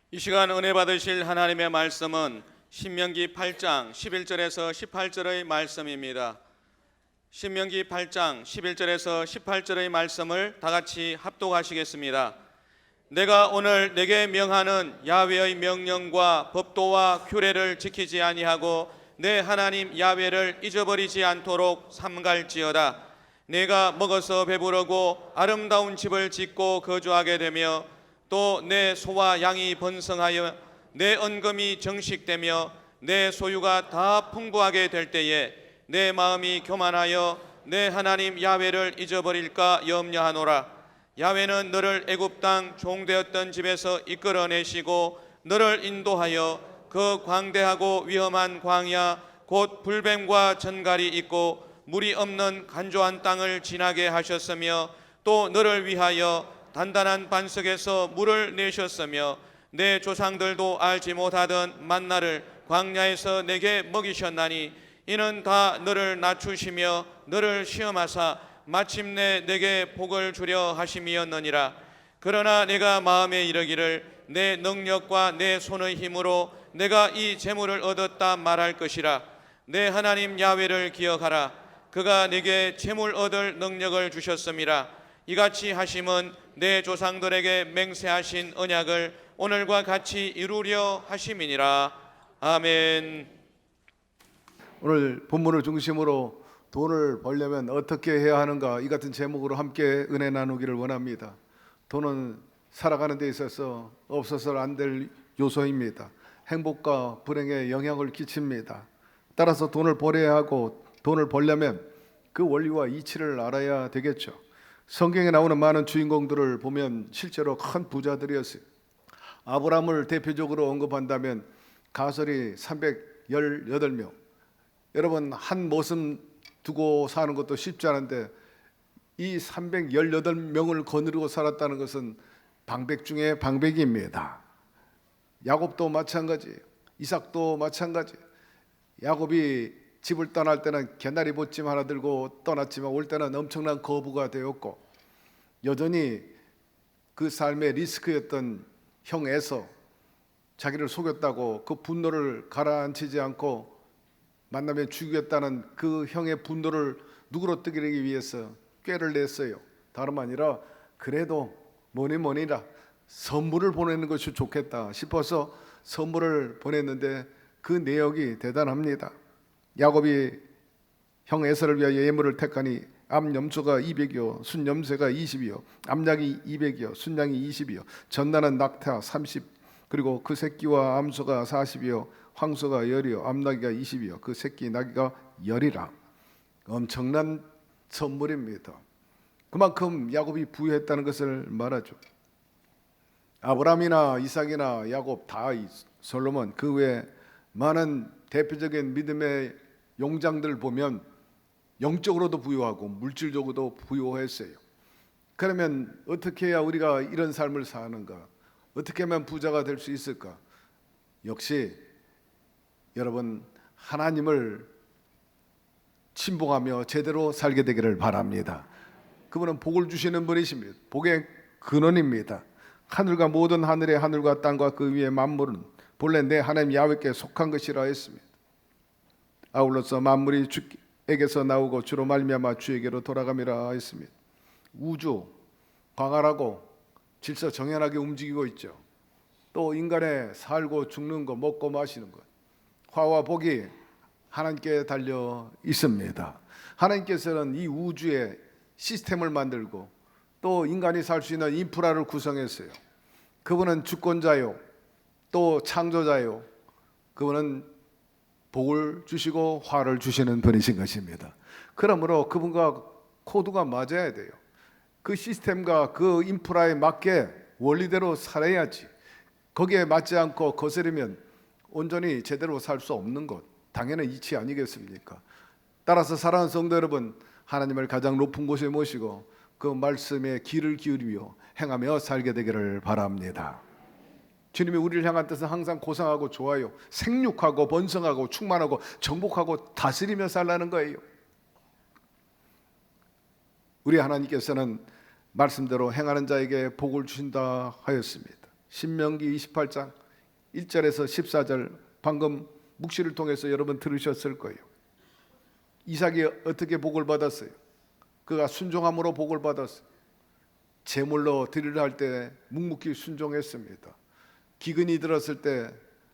이 시간 은혜 받으실 하나님의 말씀은 신명기 8장 11절에서 18절의 말씀입니다. 신명기 8장 11절에서 18절의 말씀을 다 같이 합독하시겠습니다. 내가 오늘 내게 명하는 야훼의 명령과 법도와 규례를 지키지 아니하고 내 하나님 야훼를 잊어버리지 않도록 삼갈지어다. 내가 먹어서 배부르고 아름다운 집을 짓고 거주하게 되며 또 내 소와 양이 번성하여 내 언금이 정식되며 내 소유가 다 풍부하게 될 때에 내 마음이 교만하여 내 하나님 야훼를 잊어버릴까 염려하노라. 야훼는 너를 애굽 땅 종되었던 집에서 이끌어내시고 너를 인도하여 그 광대하고 위험한 광야 곧 불뱀과 전갈이 있고 물이 없는 간조한 땅을 지나게 하셨으며 또 너를 위하여 단단한 반석에서 물을 내셨으며 내 조상들도 알지 못하던 만나를 광야에서 내게 먹이셨나니 이는 다 너를 낮추시며 너를 시험하사 마침내 내게 복을 주려 하심이었느니라. 그러나 내가 마음에 이르기를 내 능력과 내 손의 힘으로 내가 이 재물을 얻었다 말할 것이라. 내 하나님 야훼를 기억하라. 그가 내게 재물 얻을 능력을 주셨음이라. 이같이 하심은 내 조상들에게 맹세하신 언약을 오늘과 같이 이루려 하심이니라. 아멘. 오늘 본문을 중심으로 돈을 벌려면 어떻게 해야 하는가, 이 같은 제목으로 함께 은혜 나누기를 원합니다. 돈은 살아가는 데 있어서 없어서는 안 될 요소입니다. 행복과 불행에 영향을 끼칩니다. 따라서 돈을 벌어야 하고 돈을 벌려면 그 원리와 이치를 알아야 되겠죠. 성경에 나오는 많은 주인공들을 보면 실제로 큰 부자들이었어요. 아브라함을 대표적으로 언급한다면 가설이 318명. 여러분, 한 모습 두고 사는 것도 쉽지 않은데 이 318명을 거느리고 살았다는 것은 방백 중에 방백입니다. 야곱도 마찬가지예요. 이삭도 마찬가지예요. 야곱이 집을 떠날 때는 개나리 보침 하나 들고 떠났지만 올 때는 엄청난 거부가 되었고, 여전히 그 삶의 리스크였던 형 에서 자기를 속였다고 그 분노를 가라앉히지 않고 만나면 죽이겠다는 그 형의 분노를 누그러뜨리기 위해서 꾀를 냈어요. 다름 아니라 그래도 뭐니라 선물을 보내는 것이 좋겠다 싶어서 선물을 보냈는데 그 내역이 대단합니다. 야곱이 형 에서를 위하여 예물을 택하니 암염소가 200이요 순염새가 20이요 암약이 200이요 순양이 20이요 전나는 낙타 30 그리고 그 새끼와 암소가 40이요 황소가 10이요 암나귀가 20이요 그 새끼 나귀가 10이라. 엄청난 선물입니다. 그만큼 야곱이 부유했다는 것을 말하죠. 아브라함이나 이삭이나 야곱, 다 솔로몬, 그 외에 많은 대표적인 믿음의 용장들 보면 영적으로도 부유하고 물질적으로도 부유했어요. 그러면 어떻게 해야 우리가 이런 삶을 사는가? 어떻게 하면 부자가 될 수 있을까? 역시 여러분, 하나님을 친봉하며 제대로 살게 되기를 바랍니다. 그분은 복을 주시는 분이십니다. 복의 근원입니다. 하늘과 모든 하늘의 하늘과 땅과 그 위의 만물은 본래 내 하나님 야훼께 속한 것이라 했습니다. 아울러서 만물이 주에게서 나오고 주로 말미암아 주에게로 돌아감이라 했습니다. 우주 광활하고 질서 정연하게 움직이고 있죠. 또 인간의 살고 죽는 것, 먹고 마시는 것, 화와 복이 하나님께 달려 있습니다. 하나님께서는 이 우주에 시스템을 만들고 또 인간이 살 수 있는 인프라를 구성했어요. 그분은 주권자요, 또 창조자요. 그분은 복을 주시고 화를 주시는 분이신 것입니다. 그러므로 그분과 코드가 맞아야 돼요. 그 시스템과 그 인프라에 맞게 원리대로 살아야지. 거기에 맞지 않고 거스르면 온전히 제대로 살 수 없는 것, 당연한 이치 아니겠습니까? 따라서 사랑하는 성도 여러분, 하나님을 가장 높은 곳에 모시고 그 말씀에 귀를 기울이며 행하며 살게 되기를 바랍니다. 주님이 우리를 향한 뜻은 항상 고상하고 좋아요. 생육하고 번성하고 충만하고 정복하고 다스리며 살라는 거예요. 우리 하나님께서는 말씀대로 행하는 자에게 복을 주신다 하였습니다. 신명기 28장 1절에서 14절 방금 묵시를 통해서 여러분 들으셨을 거예요. 이삭이 어떻게 복을 받았어요? 그가 순종함으로 복을 받았어요. 제물로 드리려 할 때 묵묵히 순종했습니다. 기근이 들었을 때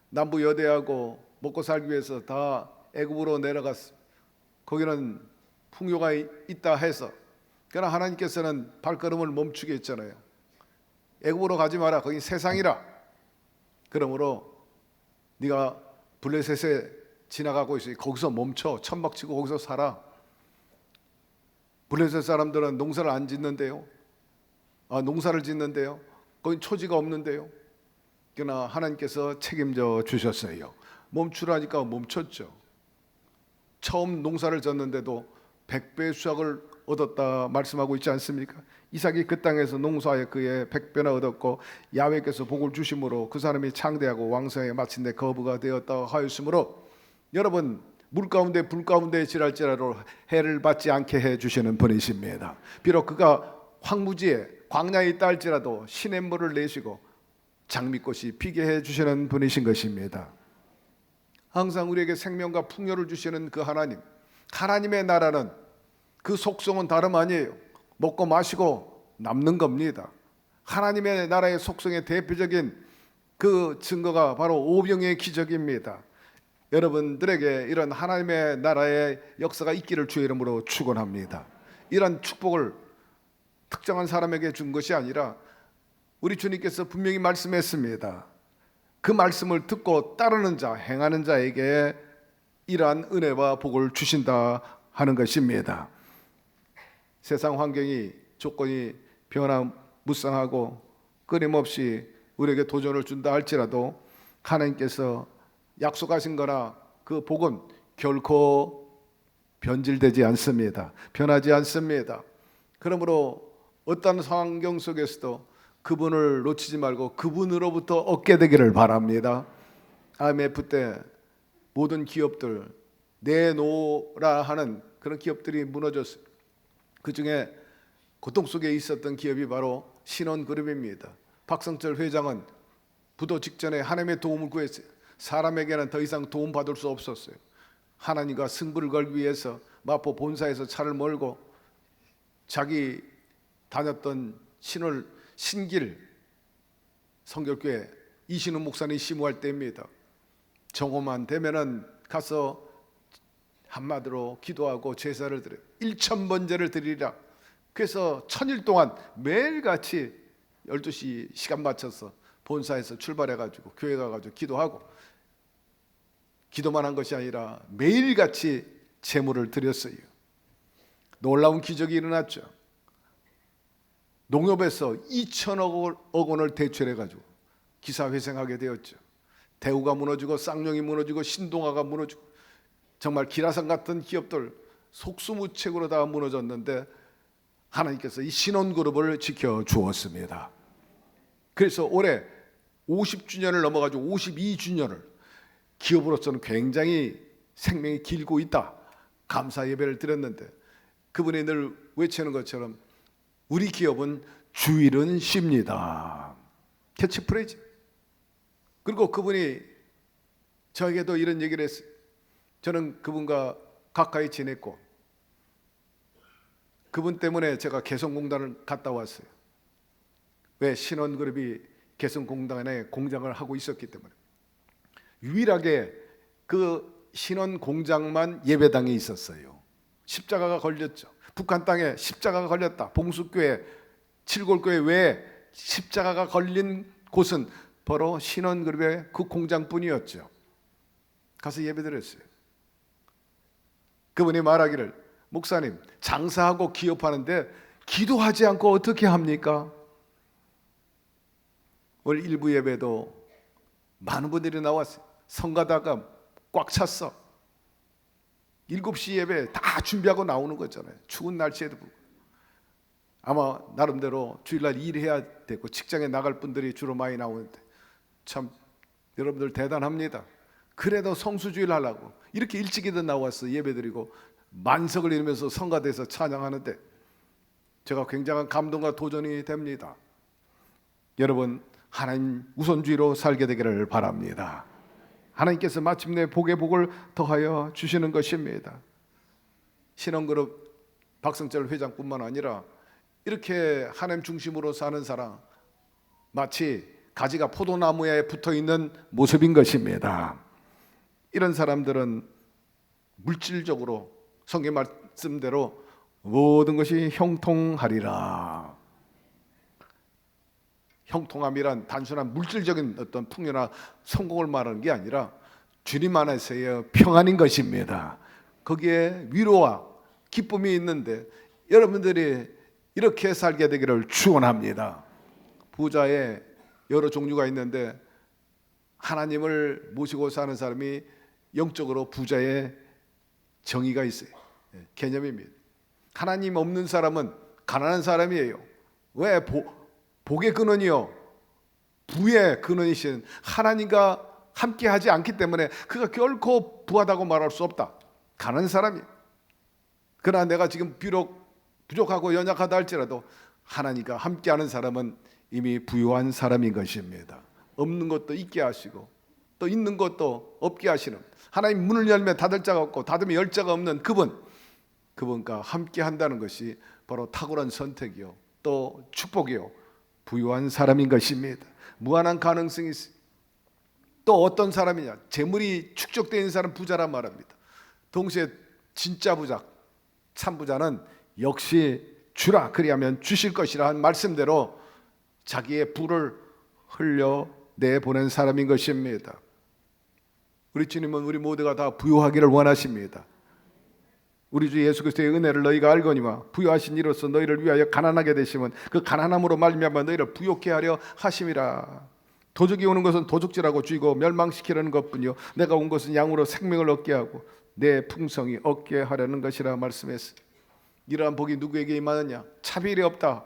남부 여대하고 먹고 살기 위해서 다 애굽으로 내려갔어요. 거기는 풍요가 있다 해서, 그러나 하나님께서는 발걸음을 멈추게 했잖아요. 애굽으로 가지 마라, 거기 세상이라. 그러므로 네가 블레셋에 지나가고 있으니 거기서 멈춰, 천막치고 거기서 살아. 블레셋 사람들은 농사를 안 짓는데요. 농사를 짓는데요. 거기 초지가 없는데요. 그러나 하나님께서 책임져 주셨어요. 멈추라니까 멈췄죠. 처음 농사를 졌는데도 100배의 수확을 얻었다 말씀하고 있지 않습니까? 이삭이 그 땅에서 농사에 그의 100배나 얻었고 야훼께서 복을 주심으로 그 사람이 창대하고 왕성하게 마침내 거부가 되었다 하였으므로, 여러분, 물 가운데 불 가운데 지랄지라도 해를 받지 않게 해주시는 분이십니다. 비록 그가 황무지에 광야에 있다 할지라도 시냇물을 내시고 장미꽃이 피게 해주시는 분이신 것입니다. 항상 우리에게 생명과 풍요를 주시는 그 하나님, 하나님의 나라는 그 속성은 다름 아니에요. 먹고 마시고 남는 겁니다. 하나님의 나라의 속성의 대표적인 그 증거가 바로 오병이의 기적입니다. 여러분들에게 이런 하나님의 나라의 역사가 있기를 주의 이름으로 축원합니다. 이런 축복을 특정한 사람에게 준 것이 아니라 우리 주님께서 분명히 말씀했습니다. 그 말씀을 듣고 따르는 자, 행하는 자에게 이러한 은혜와 복을 주신다 하는 것입니다. 세상 환경이, 조건이 변화무쌍하고 끊임없이 우리에게 도전을 준다 할지라도 하나님께서 약속하신 거나 그 복은 결코 변질되지 않습니다. 변하지 않습니다. 그러므로 어떤 환경 속에서도 그분을 놓치지 말고 그분으로부터 얻게 되기를 바랍니다. IMF 때 모든 기업들 내놓으라 하는 그런 기업들이 무너졌어요. 그 중에 고통 속에 있었던 기업이 바로 신원그룹입니다. 박성철 회장은 부도 직전에 하나님의 도움을 구했어요. 사람에게는 더 이상 도움받을 수 없었어요. 하나님과 승부를 걸기 위해서 마포 본사에서 차를 몰고 자기 다녔던 신길 성결교회 이신우 목사님 심우할 때입니다. 정오만 되면은 가서 한마디로 기도하고 제사를 드려요. 1000번제를 드리라. 그래서 1000일 동안 매일같이 12시 시간 맞춰서 본사에서 출발해가지고 교회 가가지고 기도하고, 기도만 한 것이 아니라 매일같이 제물을 드렸어요. 놀라운 기적이 일어났죠. 농협에서 2천억 원을 대출해가지고 기사회생하게 되었죠. 대우가 무너지고 쌍용이 무너지고 신동아가 무너지고 정말 기라성 같은 기업들 속수무책으로 다 무너졌는데 하나님께서 이 신원그룹을 지켜주었습니다. 그래서 올해 50주년을 넘어가지고 52주년을 기업으로서는 굉장히 생명이 길고 있다, 감사 예배를 드렸는데 그분이 늘 외치는 것처럼 우리 기업은 주일은 쉽니다. 캐치프레이즈. 그리고 그분이 저에게도 이런 얘기를 했어요. 저는 그분과 가까이 지냈고 그분 때문에 제가 개성공단을 갔다 왔어요. 왜? 신원그룹이 개성공단에 공장을 하고 있었기 때문에. 유일하게 그 신원공장만 예배당에 있었어요. 십자가가 걸렸죠. 북한 땅에 십자가가 걸렸다. 봉숙교회, 칠골교회 외에 십자가가 걸린 곳은 바로 신원그룹의 그 공장뿐이었죠. 가서 예배드렸어요. 그분이 말하기를, 목사님, 장사하고 기업하는데 기도하지 않고 어떻게 합니까? 오늘 일부 예배도 많은 분들이 나왔어요. 성가다가 꽉 찼어. 7시 예배 다 준비하고 나오는 거잖아요. 추운 날씨에도 불구하고. 아마 나름대로 주일날 일해야 되고 직장에 나갈 분들이 주로 많이 나오는데 참 여러분들 대단합니다. 그래도 성수주일 하려고 이렇게 일찍이든 나와서 예배드리고 만석을 이루면서 성가대에서 찬양하는데 제가 굉장한 감동과 도전이 됩니다. 여러분, 하나님 우선주의로 살게 되기를 바랍니다. 하나님께서 마침내 복의 복을 더하여 주시는 것입니다. 신원그룹 박성철 회장뿐만 아니라 이렇게 하나님 중심으로 사는 사람, 마치 가지가 포도나무에 붙어있는 모습인 것입니다. 이런 사람들은 물질적으로 성경 말씀대로 모든 것이 형통하리라. 형통함이란 단순한 물질적인 어떤 풍요나 성공을 말하는 게 아니라 주님 안에서의 평안인 것입니다. 거기에 위로와 기쁨이 있는데 여러분들이 이렇게 살게 되기를 축원합니다. 부자의 여러 종류가 있는데 하나님을 모시고 사는 사람이 영적으로 부자의 정의가 있어요. 개념입니다. 하나님 없는 사람은 가난한 사람이에요. 왜? 복의 근원이요, 부의 근원이신 하나님과 함께하지 않기 때문에 그가 결코 부하다고 말할 수 없다. 가난한 사람이. 그러나 내가 지금 비록 부족하고 연약하다 할지라도 하나님과 함께하는 사람은 이미 부유한 사람인 것입니다. 없는 것도 있게 하시고 또 있는 것도 없게 하시는, 하나님 문을 열면 닫을 자가 없고 닫으면 열 자가 없는 그분과 함께 한다는 것이 바로 탁월한 선택이요, 또 축복이요, 부유한 사람인 것입니다. 무한한 가능성이 있어요. 또 어떤 사람이냐, 재물이 축적되어 있는 사람 부자란 말합니다. 동시에 진짜 부자, 참 부자는 역시 주라 그리하면 주실 것이라 한 말씀대로 자기의 부를 흘려 내보낸 사람인 것입니다. 우리 주님은 우리 모두가 다 부유하기를 원하십니다. 우리 주 예수 그리스도의 은혜를 너희가 알거니와 부유하신 이로써 너희를 위하여 가난하게 되시면 그 가난함으로 말미암아 너희를 부욕케 하려 하심이라. 도적이 오는 것은 도적질하고 죽이고 멸망시키려는 것뿐이요 내가 온 것은 양으로 생명을 얻게 하고 내 풍성이 얻게 하려는 것이라 말씀했어요. 이러한 복이 누구에게 임하느냐? 차별이 없다.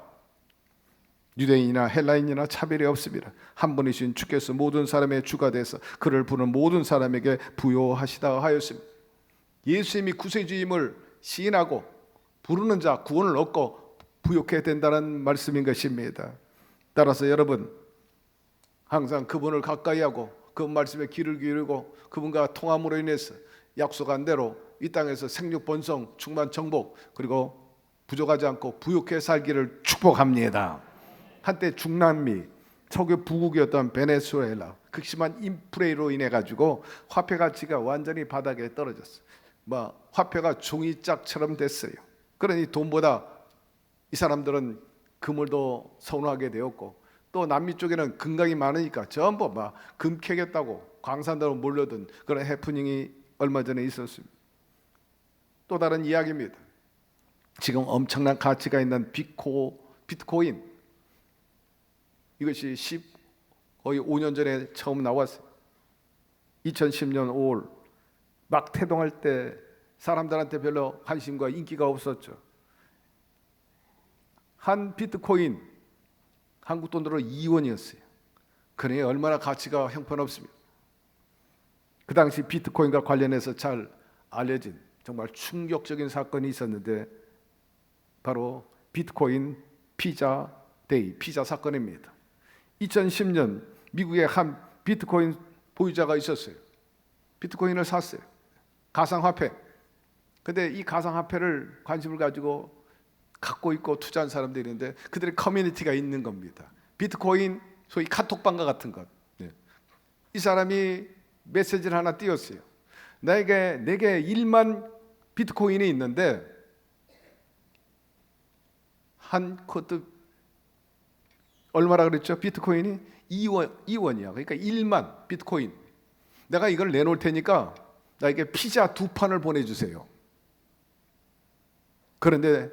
유대인이나 헬라인이나 차별이 없습니다. 한 분이신 주께서 모든 사람의 주가 돼서 그를 부르는 모든 사람에게 부요하시다 하였습니다. 예수님이 구세주임을 시인하고 부르는 자 구원을 얻고 부욕해야 된다는 말씀인 것입니다. 따라서 여러분 항상 그분을 가까이 하고 그 말씀에 귀를 기울이고 그분과 통함으로 인해서 약속한 대로 이 땅에서 생육 번성 충만 정복 그리고 부족하지 않고 부욕해 살기를 축복합니다. 한때 중남미 초교 부국이었던 베네수엘라 극심한 인플레이로 인해 가지고 화폐 가치가 완전히 바닥에 떨어졌어요. 화폐가 종이짝처럼 됐어요. 그러니 돈보다 이 사람들은 금을 더 선호하게 되었고 또 남미 쪽에는 금강이 많으니까 전부 금 캐겠다고 광산으로 몰려든 그런 해프닝이 얼마 전에 있었습니다. 또 다른 이야기입니다. 지금 엄청난 가치가 있는 비트코인, 이것이 거의 5년 전에 처음 나왔어요. 2010년 5월 막 태동할 때 사람들한테 별로 관심과 인기가 없었죠. 한 비트코인 한국 돈으로 2원이었어요. 그러니 얼마나 가치가 형편없습니다. 그 당시 비트코인과 관련해서 잘 알려진 정말 충격적인 사건이 있었는데 바로 비트코인 피자 데이, 피자 사건입니다. 2010년 미국에 한 비트코인 보유자가 있었어요. 비트코인을 샀어요. 가상화폐. 근데 이 가상화폐를 관심을 가지고 갖고 있고 투자한 사람들이 있는데 그들의 커뮤니티가 있는 겁니다. 비트코인 소위 카톡방과 같은 것. 이 사람이 메시지를 하나 띄웠어요. 내게 1만 비트코인이 있는데 한 코트 얼마라 그랬죠? 비트코인이 2원이야. 그러니까 1만 비트코인. 내가 이걸 내놓을 테니까 나에게 피자 2판을 보내주세요. 그런데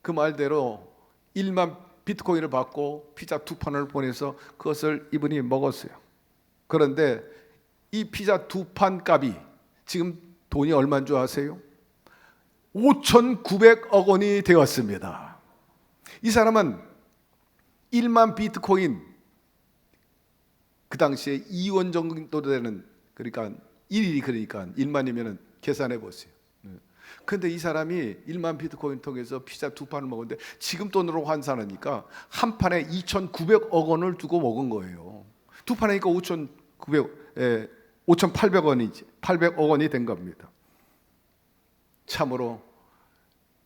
그 말대로 1만 비트코인을 받고 피자 2판을 보내서 그것을 이분이 먹었어요. 그런데 이 피자 2판 값이 지금 돈이 얼마인 줄 아세요? 5,900억 원이 되었습니다. 이 사람은 1만 비트코인, 그 당시에 2원 정도 되는, 그러니까 1일이 그러니까 1만이면 계산해 보세요. 근데 이 사람이 1만 비트코인 통해서 피자 2판을 먹었는데 지금 돈으로 환산하니까 한 판에 2,900억 원을 두고 먹은 거예요. 2판이니까 5,800원이지. 800억 원이 된 겁니다. 참으로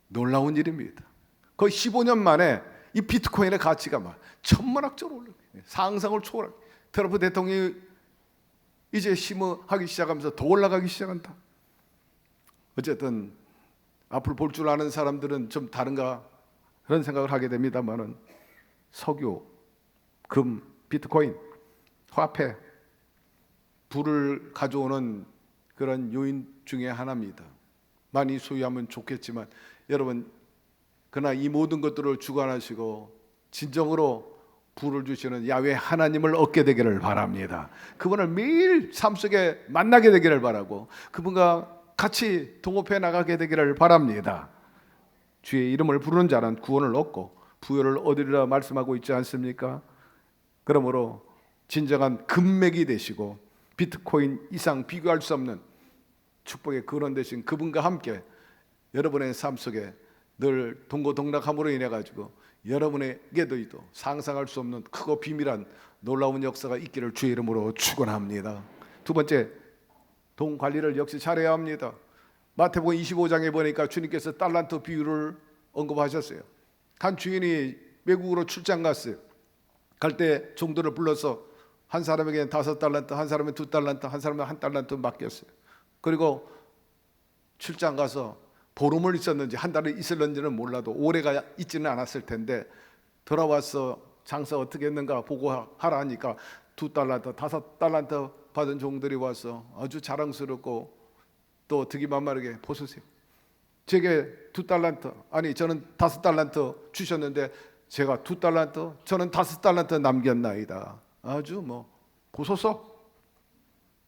놀라운 일입니다. 거의 15년 만에 이 비트코인의 가치가 막 천문학적으로 올라요. 상상을 초월하게. 트럼프 대통령이 이제 심의하기 시작하면서 더 올라가기 시작한다. 어쨌든 앞으로 볼 줄 아는 사람들은 좀 다른가 그런 생각을 하게 됩니다만은 석유, 금, 비트코인, 화폐, 부를 가져오는 그런 요인 중에 하나입니다. 많이 소유하면 좋겠지만 여러분 그러나 이 모든 것들을 주관하시고 진정으로 부를 주시는 야훼 하나님을 얻게 되기를 바랍니다. 그분을 매일 삶 속에 만나게 되기를 바라고 그분과 같이 동업해 나가게 되기를 바랍니다. 주의 이름을 부르는 자는 구원을 얻고 부여를 얻으리라 말씀하고 있지 않습니까? 그러므로 진정한 금맥이 되시고 비트코인 이상 비교할 수 없는 축복의 근원 되신 그분과 함께 여러분의 삶 속에 늘 동고동락함으로 인해 가지고 여러분에게도 상상할 수 없는 크고 비밀한 놀라운 역사가 있기를 주의 이름으로 축원합니다. 두 번째, 돈 관리를 역시 잘해야 합니다. 마태복음 25장에 보니까 주님께서 달란트 비유를 언급하셨어요. 한 주인이 외국으로 출장 갔어요. 갈 때 종들을 불러서 한 사람에게는 5달란트, 한 사람에게 2달란트, 한 사람에게 1달란트 맡겼어요. 그리고 출장 가서 보름을 있었는지 한 달을 있을는지는 몰라도 오래가 있지는 않았을 텐데 돌아와서 장사 어떻게 했는가 보고 하라 하니까 2달란트, 5달란트 받은 종들이 와서 아주 자랑스럽고 또 득이만마르게 보소서 제게 2달란트, 아니 저는 5달란트 주셨는데 제가 2달란트, 저는 5달란트 남겼나이다. 아주 뭐 보소서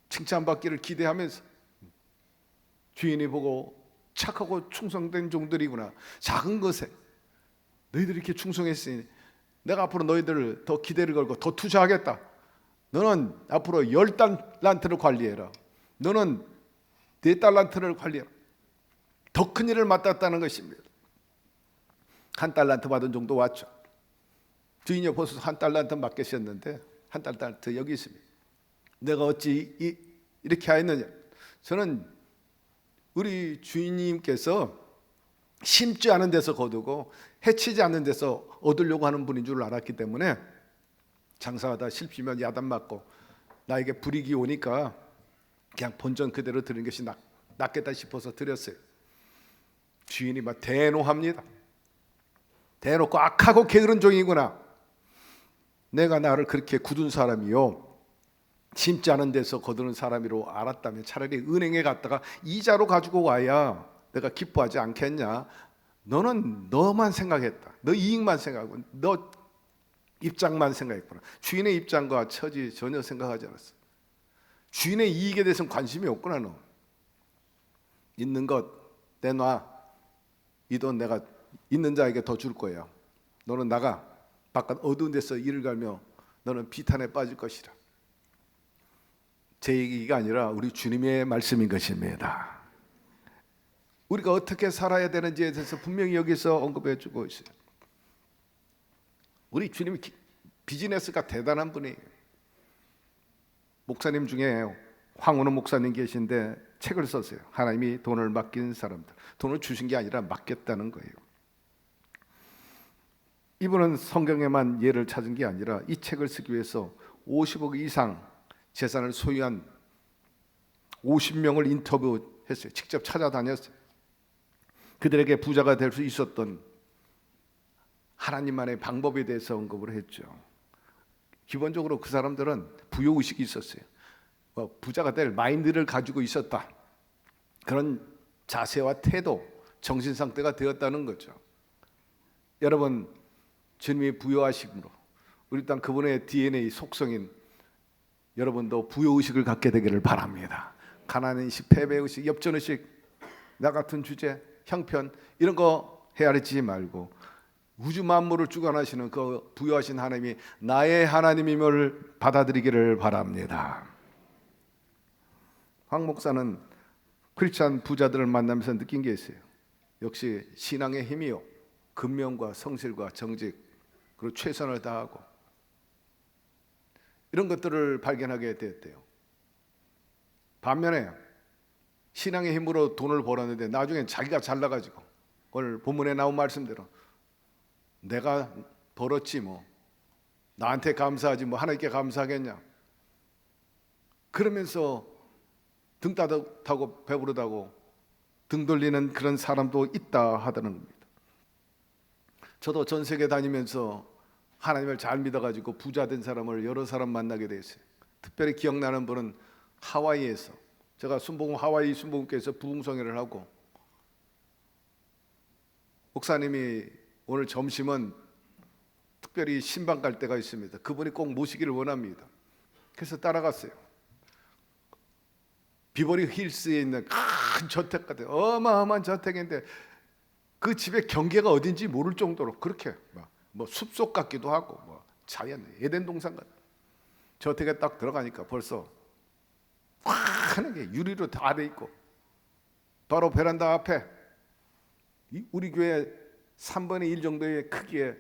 칭찬받기를 기대하면서 주인이 보고 착하고 충성된 종들이구나. 작은 것에 너희들이 이렇게 충성했으니 내가 앞으로 너희들을 더 기대를 걸고 더 투자하겠다. 너는 앞으로 10달란트를 관리해라. 너는 4달란트를 관리해라. 더 큰 일을 맡았다는 것입니다. 1달란트 받은 종도 왔죠. 주인이 벌써 1달란트 맡기셨는데 1달란트 여기 있습니다. 내가 어찌 이렇게 하였느냐. 저는 우리 주인님께서 심지 않은 데서 거두고 해치지 않는 데서 얻으려고 하는 분인 줄 알았기 때문에 장사하다 실피면 야단 맞고 나에게 불이익이 오니까 그냥 본전 그대로 드리는 것이 낫겠다 싶어서 드렸어요. 주인이 막 대노합니다. 대놓고 악하고 게으른 종이구나. 내가 나를 그렇게 굳은 사람이요 심지 않은 데서 거두는 사람이로 알았다면 차라리 은행에 갔다가 이자로 가지고 와야 내가 기뻐하지 않겠냐. 너는 너만 생각했다. 너 이익만 생각하고 너 입장만 생각했구나. 주인의 입장과 처지 전혀 생각하지 않았어. 주인의 이익에 대해서는 관심이 없구나. 너 있는 것 내놔. 이 돈 내가 있는 자에게 더 줄 거야. 너는 나가 바깥 어두운 데서 일을 갈며 너는 비탄에 빠질 것이라. 제 얘기가 아니라 우리 주님의 말씀인 것입니다. 우리가 어떻게 살아야 되는지에 대해서 분명히 여기서 언급해 주고 있어요. 우리 주님이 비즈니스가 대단한 분이에요. 목사님 중에 황운호 목사님 계신데 책을 썼어요. 하나님이 돈을 맡긴 사람들. 돈을 주신 게 아니라 맡겼다는 거예요. 이분은 성경에만 예를 찾은 게 아니라 이 책을 쓰기 위해서 50억 이상 재산을 소유한 50명을 인터뷰했어요. 직접 찾아다녔어요. 그들에게 부자가 될 수 있었던 하나님만의 방법에 대해서 언급을 했죠. 기본적으로 그 사람들은 부요의식이 있었어요. 부자가 될 마인드를 가지고 있었다. 그런 자세와 태도, 정신 상태가 되었다는 거죠. 여러분, 주님이 부요하심으로 우리 땅 그분의 DNA 속성인 여러분도 부요의식을 갖게 되기를 바랍니다. 가난의식, 패배의식, 엽전의식, 나 같은 주제, 형편 이런 거 헤아리지 말고 우주 만물을 주관하시는 그 부요하신 하나님이 나의 하나님임을 받아들이기를 바랍니다. 황 목사는 크리스찬 부자들을 만나면서 느낀 게 있어요. 역시 신앙의 힘이요, 근면과 성실과 정직, 그리고 최선을 다하고, 이런 것들을 발견하게 되었대요. 반면에 신앙의 힘으로 돈을 벌었는데 나중에 자기가 잘나가지고, 오늘 본문에 나온 말씀대로 내가 벌었지 뭐, 나한테 감사하지 뭐 하나님께 감사하겠냐, 그러면서 등 따뜻하고 배부르다고 등 돌리는 그런 사람도 있다 하다는 겁니다. 저도 전 세계 다니면서 하나님을 잘 믿어가지고 부자 된 사람을 여러 사람 만나게 됐어요. 특별히 기억나는 분은 하와이에서, 제가 하와이 순복음교회에서 부흥성회를 하고, 목사님이 오늘 점심은 특별히 신방 갈 때가 있습니다. 그분이 꼭 모시기를 원합니다. 그래서 따라갔어요. 비버리 힐스에 있는 큰 저택 같은 어마어마한 저택인데 그 집의 경계가 어딘지 모를 정도로 그렇게 뭐 숲속 같기도 하고 뭐 자연 에덴 동산 같은 저택에 딱 들어가니까 벌써 환하게 유리로 다 돼 있고, 바로 베란다 앞에 우리 교회 3분의 1 정도의 크기의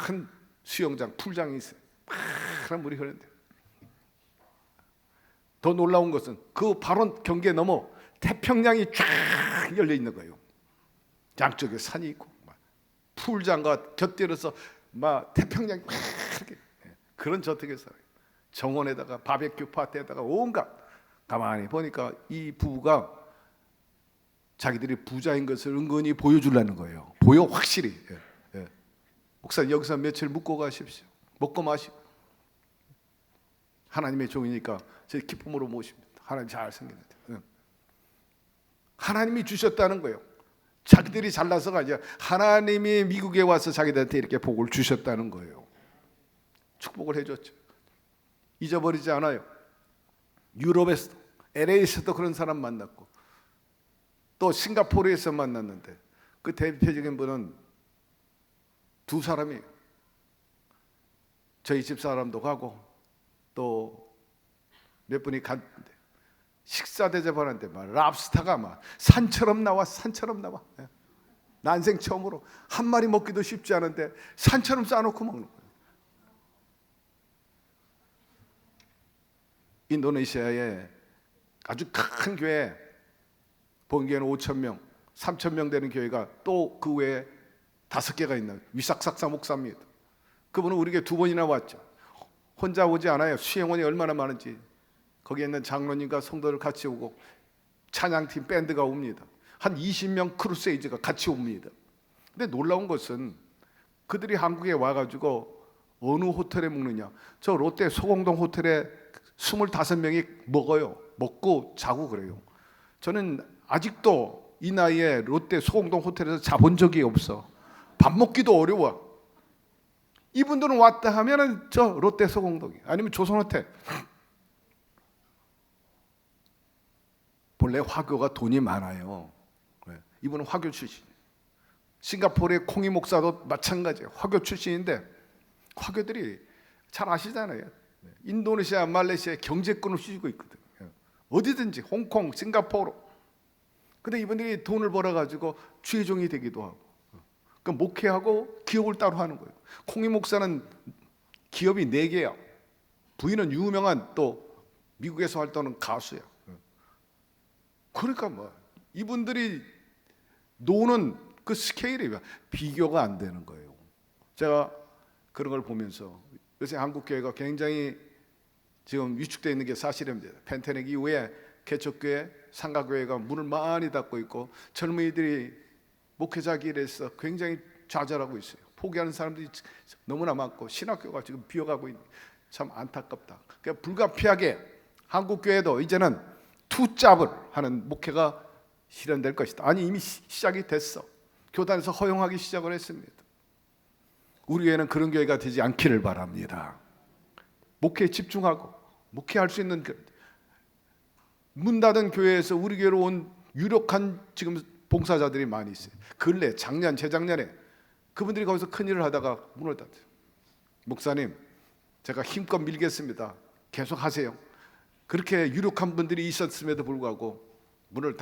큰 수영장, 풀장이 있어요. 파란 물이 흐르는데, 더 놀라운 것은 그 바로 경계 넘어 태평양이 쫙 열려 있는 거예요. 양쪽에 산이 있고 풀장과 곁들여서 막 태평양이 막 이렇게, 그런 저택에 살아요. 정원에다가 바베큐 파티에다가 온갖. 가만히 보니까 이 부부가 자기들이 부자인 것을 은근히 보여주려는 거예요. 보여 확실히. 목사님 여기서 며칠 묵고 가십시오. 먹고 마시고. 하나님의 종이니까 제 기쁨으로 모십니다. 하나님 잘생겼는데. 하나님이 주셨다는 거예요. 자기들이 잘나서가 아니라 하나님이 미국에 와서 자기들한테 이렇게 복을 주셨다는 거예요. 축복을 해줬죠. 잊어버리지 않아요. 유럽에서도, LA에서도 그런 사람 만났고, 또 싱가포르에서 만났는데 그 대표적인 분은 두 사람이에요. 저희 집 사람도 가고 또 몇 분이 갔는데 식사 대접하는데 막 랍스타가 막 산처럼 나와. 난생 처음으로 한 마리 먹기도 쉽지 않은데 산처럼 싸놓고 먹는 거예요. 인도네시아에 아주 큰 교회, 본교회는 5,000명, 3,000명 되는 교회가 또 그 외에 5개가 있는 위삭삭사 목사입니다. 그분은 우리 교회 2번이나 왔죠. 혼자 오지 않아요. 수행원이 얼마나 많은지. 거기에 있는 장로님과 성도들 같이 오고, 찬양팀 밴드가 옵니다. 한 20명 크루세이저가 같이 옵니다. 근데 놀라운 것은 그들이 한국에 와가지고 어느 호텔에 묵느냐, 저 롯데 소공동 호텔에 25명이 먹어요. 먹고 자고 그래요. 저는 아직도 이 나이에 롯데 소공동 호텔에서 자본 적이 없어. 밥 먹기도 어려워. 이분들은 왔다 하면은 저 롯데 소공동이 아니면 조선호텔. 본래 화교가 돈이 많아요. 이분은 화교 출신. 싱가포르의 콩이 목사도 마찬가지예요. 화교 출신인데, 화교들이 잘 아시잖아요. 인도네시아, 말레이시아의 경제권을 휘지고 있거든요. 어디든지 홍콩, 싱가포르. 근데 이분들이 돈을 벌어가지고 주의종이 되기도 하고, 그러니까 목회하고 기업을 따로 하는 거예요. 콩이 목사는 기업이 4개야. 부인은 유명한 또 미국에서 활동하는 가수야. 그러니까 뭐 이분들이 노는 그 스케일이 비교가 안 되는 거예요. 제가 그런 걸 보면서 요새 한국 교회가 굉장히 지금 위축되어 있는 게 사실입니다. 팬데믹 이후에 개척교회, 상가교회가 문을 많이 닫고 있고, 젊은이들이 목회자 길에서 굉장히 좌절하고 있어요. 포기하는 사람들이 너무나 많고, 신학교가 지금 비어가고 있는, 참 안타깝다. 그러니까 불가피하게 한국 교회도 이제는 투잡을 하는 목회가 실현될 것이다. 아니, 이미 시작이 됐어. 교단에서 허용하기 시작을 했습니다. 우리 교회는 그런 교회가 되지 않기를 바랍니다. 목회에 집중하고 목회할 수 있는 문 닫은 교회에서 우리 교회로 온 유력한 지금 봉사자들이 많이 있어요. 근래 작년, 재작년에 그분들이 거기서 큰일을 하다가 문을 닫았어요. 목사님, 제가 힘껏 밀겠습니다. 계속 하세요. 그렇게 유력한 분들이 있었음에도 불구하고 문을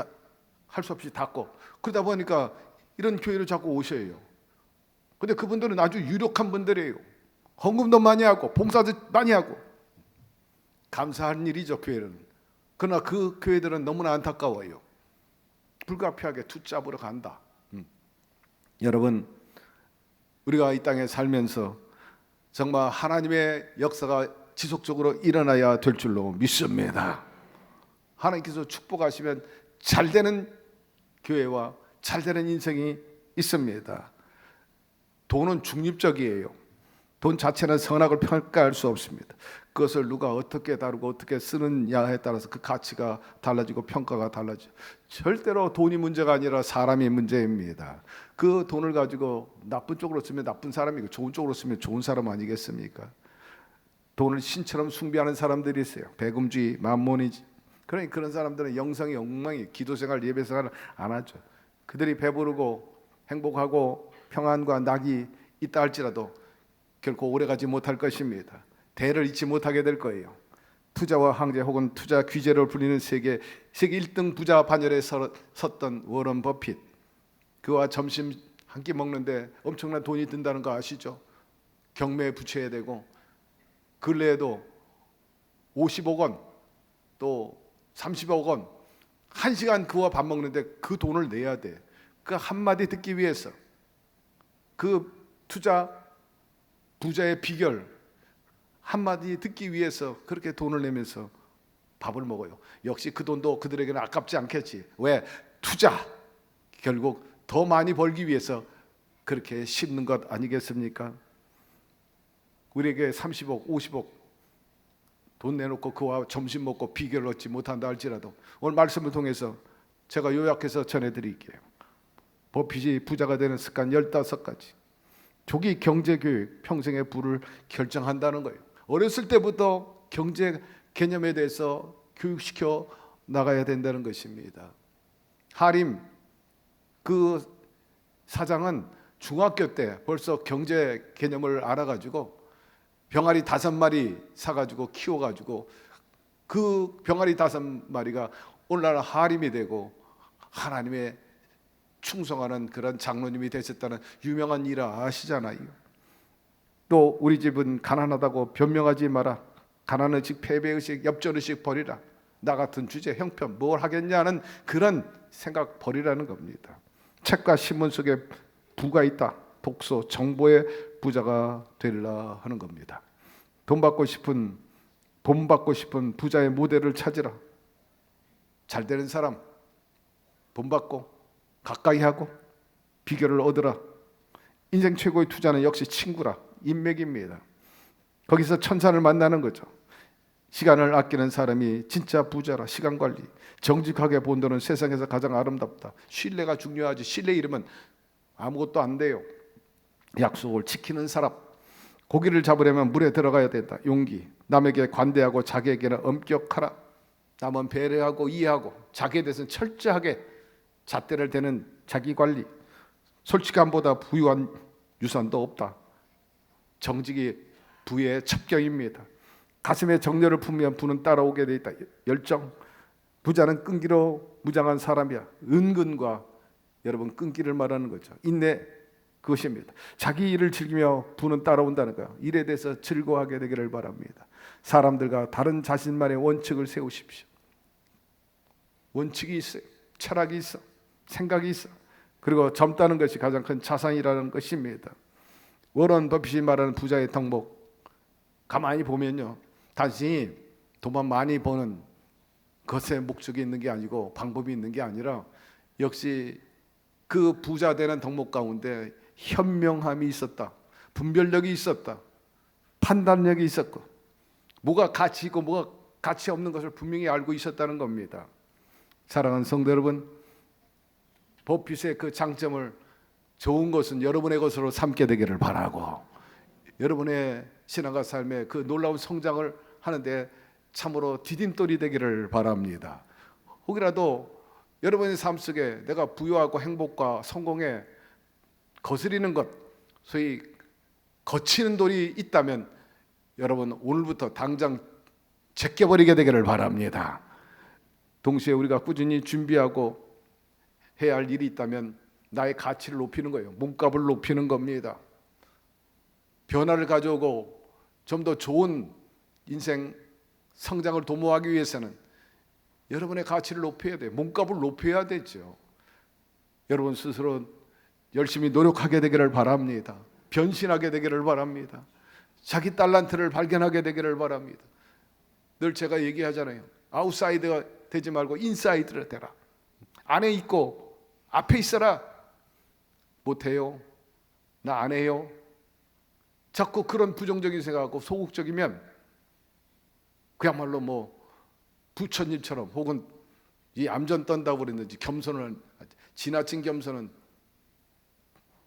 할 수 없이 닫고 그러다 보니까 이런 교회를 자꾸 오셔요. 근데 그분들은 아주 유력한 분들이에요. 헌금도 많이 하고 봉사도 많이 하고 감사한 일이죠, 교회는. 그러나 그 교회들은 너무나 안타까워요. 불가피하게 투잡으로 간다. 여러분, 우리가 이 땅에 살면서 정말 하나님의 역사가 지속적으로 일어나야 될 줄로 믿습니다. 하나님께서 축복하시면 잘 되는 교회와 잘 되는 인생이 있습니다. 돈은 중립적이에요. 돈 자체는 선악을 평가할 수 없습니다. 그것을 누가 어떻게 다루고 어떻게 쓰느냐에 따라서 그 가치가 달라지고 평가가 달라지죠. 절대로 돈이 문제가 아니라 사람이 문제입니다. 그 돈을 가지고 나쁜 쪽으로 쓰면 나쁜 사람이고 좋은 쪽으로 쓰면 좋은 사람 아니겠습니까? 돈을 신처럼 숭배하는 사람들이 있어요. 배금주의, 만몬이지. 그러니 그런 사람들은 영성이 엉망이, 기도생활, 예배생활을 안 하죠. 그들이 배부르고 행복하고 평안과 낙이 있다 할지라도 결코 오래가지 못할 것입니다. 대를 잇지 못하게 될 거예요. 투자와 항제 혹은 투자 귀재를 부리는 세계 1등 부자 반열에 섰던 워런 버핏, 그와 점심 한 끼 먹는데 엄청난 돈이 든다는 거 아시죠? 경매에 붙여야 되고 근래에도 50억 원 또 30억 원 1시간 그와 밥 먹는데 그 돈을 내야 돼. 그 한마디 듣기 위해서 그 투자 부자의 비결 한마디 듣기 위해서 그렇게 돈을 내면서 밥을 먹어요. 역시 그 돈도 그들에게는 아깝지 않겠지. 왜? 투자. 결국 더 많이 벌기 위해서 그렇게 씹는 것 아니겠습니까? 우리에게 30억, 50억 돈 내놓고 그와 점심 먹고 비결을 얻지 못한다 할지라도 오늘 말씀을 통해서 제가 요약해서 전해드릴게요. 버핏이 부자가 되는 습관 15가지. 조기 경제교육, 평생의 부를 결정한다는 거예요. 어렸을 때부터 경제 개념에 대해서 교육시켜 나가야 된다는 것입니다. 하림 그 사장은 중학교 때 벌써 경제 개념을 알아가지고 병아리 5마리 사가지고 키워가지고 그 병아리 5마리가 오늘날 하림이 되고 하나님의 충성하는 그런 장로님이 되셨다는 유명한 일 아시잖아요. 또 우리 집은 가난하다고 변명하지 마라. 가난의식, 패배의식, 엽전의식 버리라. 나 같은 주제, 형편 뭘 하겠냐는 그런 생각 버리라는 겁니다. 책과 신문 속에 부가 있다. 독서, 정보의 부자가 되리라 하는 겁니다. 돈 받고 싶은 부자의 모델을 찾으라. 잘 되는 사람, 돈 받고 가까이 하고 비결을 얻으라. 인생 최고의 투자는 역시 친구라. 인맥입니다. 거기서 천사를 만나는 거죠. 시간을 아끼는 사람이 진짜 부자라. 시간 관리. 정직하게 본 돈은 세상에서 가장 아름답다. 신뢰가 중요하지. 신뢰 잃으면 아무것도 안 돼요. 약속을 지키는 사람. 고기를 잡으려면 물에 들어가야 된다. 용기. 남에게 관대하고 자기에게는 엄격하라. 남은 배려하고 이해하고 자기에 대해서는 철저하게 잣대를 대는 자기 관리. 솔직함보다 부유한 유산도 없다. 정직이 부의 첩경입니다. 가슴에 정열을 품으면 부는 따라오게 돼 있다. 열정. 부자는 끈기로 무장한 사람이야. 은근과 여러분 끈기를 말하는 거죠. 인내 그것입니다. 자기 일을 즐기며 부는 따라온다는 거예요. 일에 대해서 즐거워하게 되기를 바랍니다. 사람들과 다른 자신만의 원칙을 세우십시오. 원칙이 있어요. 철학이 있어. 생각이 있어. 그리고 젊다는 것이 가장 큰 자산이라는 것입니다. 워런 버핏이 말하는 부자의 덕목 가만히 보면요, 단순히 돈만 많이 버는 것에 목적이 있는 게 아니고 방법이 있는 게 아니라 역시 그 부자 되는 덕목 가운데 현명함이 있었다. 분별력이 있었다. 판단력이 있었고 뭐가 가치 있고 뭐가 가치 없는 것을 분명히 알고 있었다는 겁니다. 사랑하는 성도 여러분, 버핏의 그 장점을 좋은 것은 여러분의 것으로 삼게 되기를 바라고 여러분의 신앙과 삶의 그 놀라운 성장을 하는데 참으로 디딤돌이 되기를 바랍니다. 혹이라도 여러분의 삶 속에 내가 부유하고 행복과 성공에 거스리는 것, 소위 거치는 돌이 있다면 여러분 오늘부터 당장 제껴버리게 되기를 바랍니다. 동시에 우리가 꾸준히 준비하고 해야 할 일이 있다면 나의 가치를 높이는 거예요. 몸값을 높이는 겁니다. 변화를 가져오고 좀 더 좋은 인생 성장을 도모하기 위해서는 여러분의 가치를 높여야 돼요. 몸값을 높여야 되죠. 여러분 스스로 열심히 노력하게 되기를 바랍니다. 변신하게 되기를 바랍니다. 자기 달란트를 발견하게 되기를 바랍니다. 늘 제가 얘기하잖아요. 아웃사이드가 되지 말고 인사이드를 되라. 안에 있고 앞에 있어라. 못해요. 나 안 해요. 자꾸 그런 부정적인 생각하고 소극적이면 그야말로 뭐 부처님처럼 혹은 이 암전 떤다고 그랬는지 겸손을 지나친 겸손은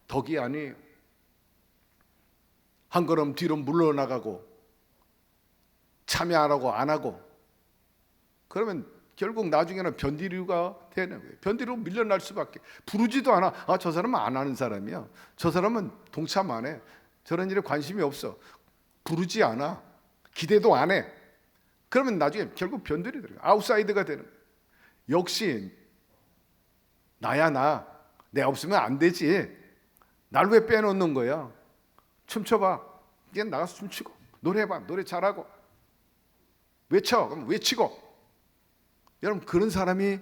덕이 아니에요. 한 걸음 뒤로 물러나가고 참여 안 하고 안 하고 그러면 결국 나중에는 변디류가 되는 거예요. 변디로 밀려날 수밖에. 부르지도 않아. 아, 저 사람은 안 하는 사람이야. 저 사람은 동참 안 해. 저런 일에 관심이 없어. 부르지 않아. 기대도 안 해. 그러면 나중에 결국 변들이 되는 거예요. 아웃사이드가 되는 거예요. 역시 나야 나. 내가 없으면 안 되지. 날 왜 빼놓는 거야? 춤춰봐. 그냥 나가서 춤추고 노래해봐. 노래 잘하고 외쳐. 그럼 외치고. 여러분 그런 사람이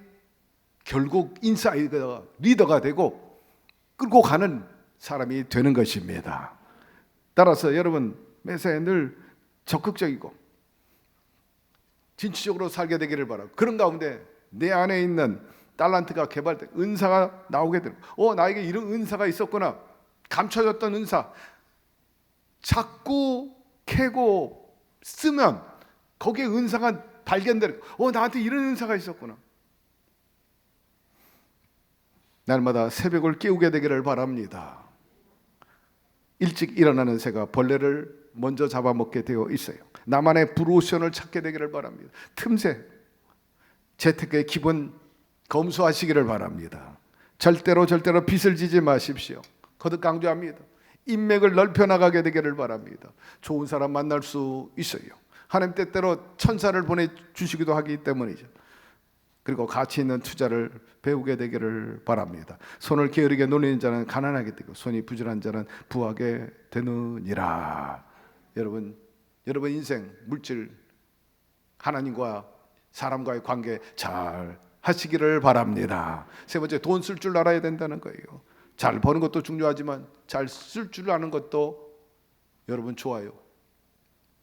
결국 인사이드가 리더가 되고 끌고 가는 사람이 되는 것입니다. 따라서 여러분 매사에 늘 적극적이고 진취적으로 살게 되기를 바라고 그런 가운데 내 안에 있는 달란트가 개발돼 은사가 나오게 되는 나에게 이런 은사가 있었구나. 감춰졌던 은사 자꾸 캐고 쓰면 거기에 은사가 발견되는 나한테 이런 은사가 있었구나. 날마다 새벽을 깨우게 되기를 바랍니다. 일찍 일어나는 새가 벌레를 먼저 잡아먹게 되어 있어요. 나만의 브로션을 찾게 되기를 바랍니다. 틈새 재테크의 기본 검수하시기를 바랍니다. 절대로 빚을 지지 마십시오. 거듭 강조합니다. 인맥을 넓혀 나가게 되기를 바랍니다. 좋은 사람 만날 수 있어요. 하나님 때때로 천사를 보내주시기도 하기 때문이죠. 그리고 가치 있는 투자를 배우게 되기를 바랍니다. 손을 게으르게 놀리는 자는 가난하게 되고 손이 부지런한 자는 부하게 되느니라. 여러분 인생 물질 하나님과 사람과의 관계 잘 하시기를 바랍니다. 세 번째 돈 쓸 줄 알아야 된다는 거예요. 잘 버는 것도 중요하지만 잘 쓸 줄 아는 것도 여러분 좋아요.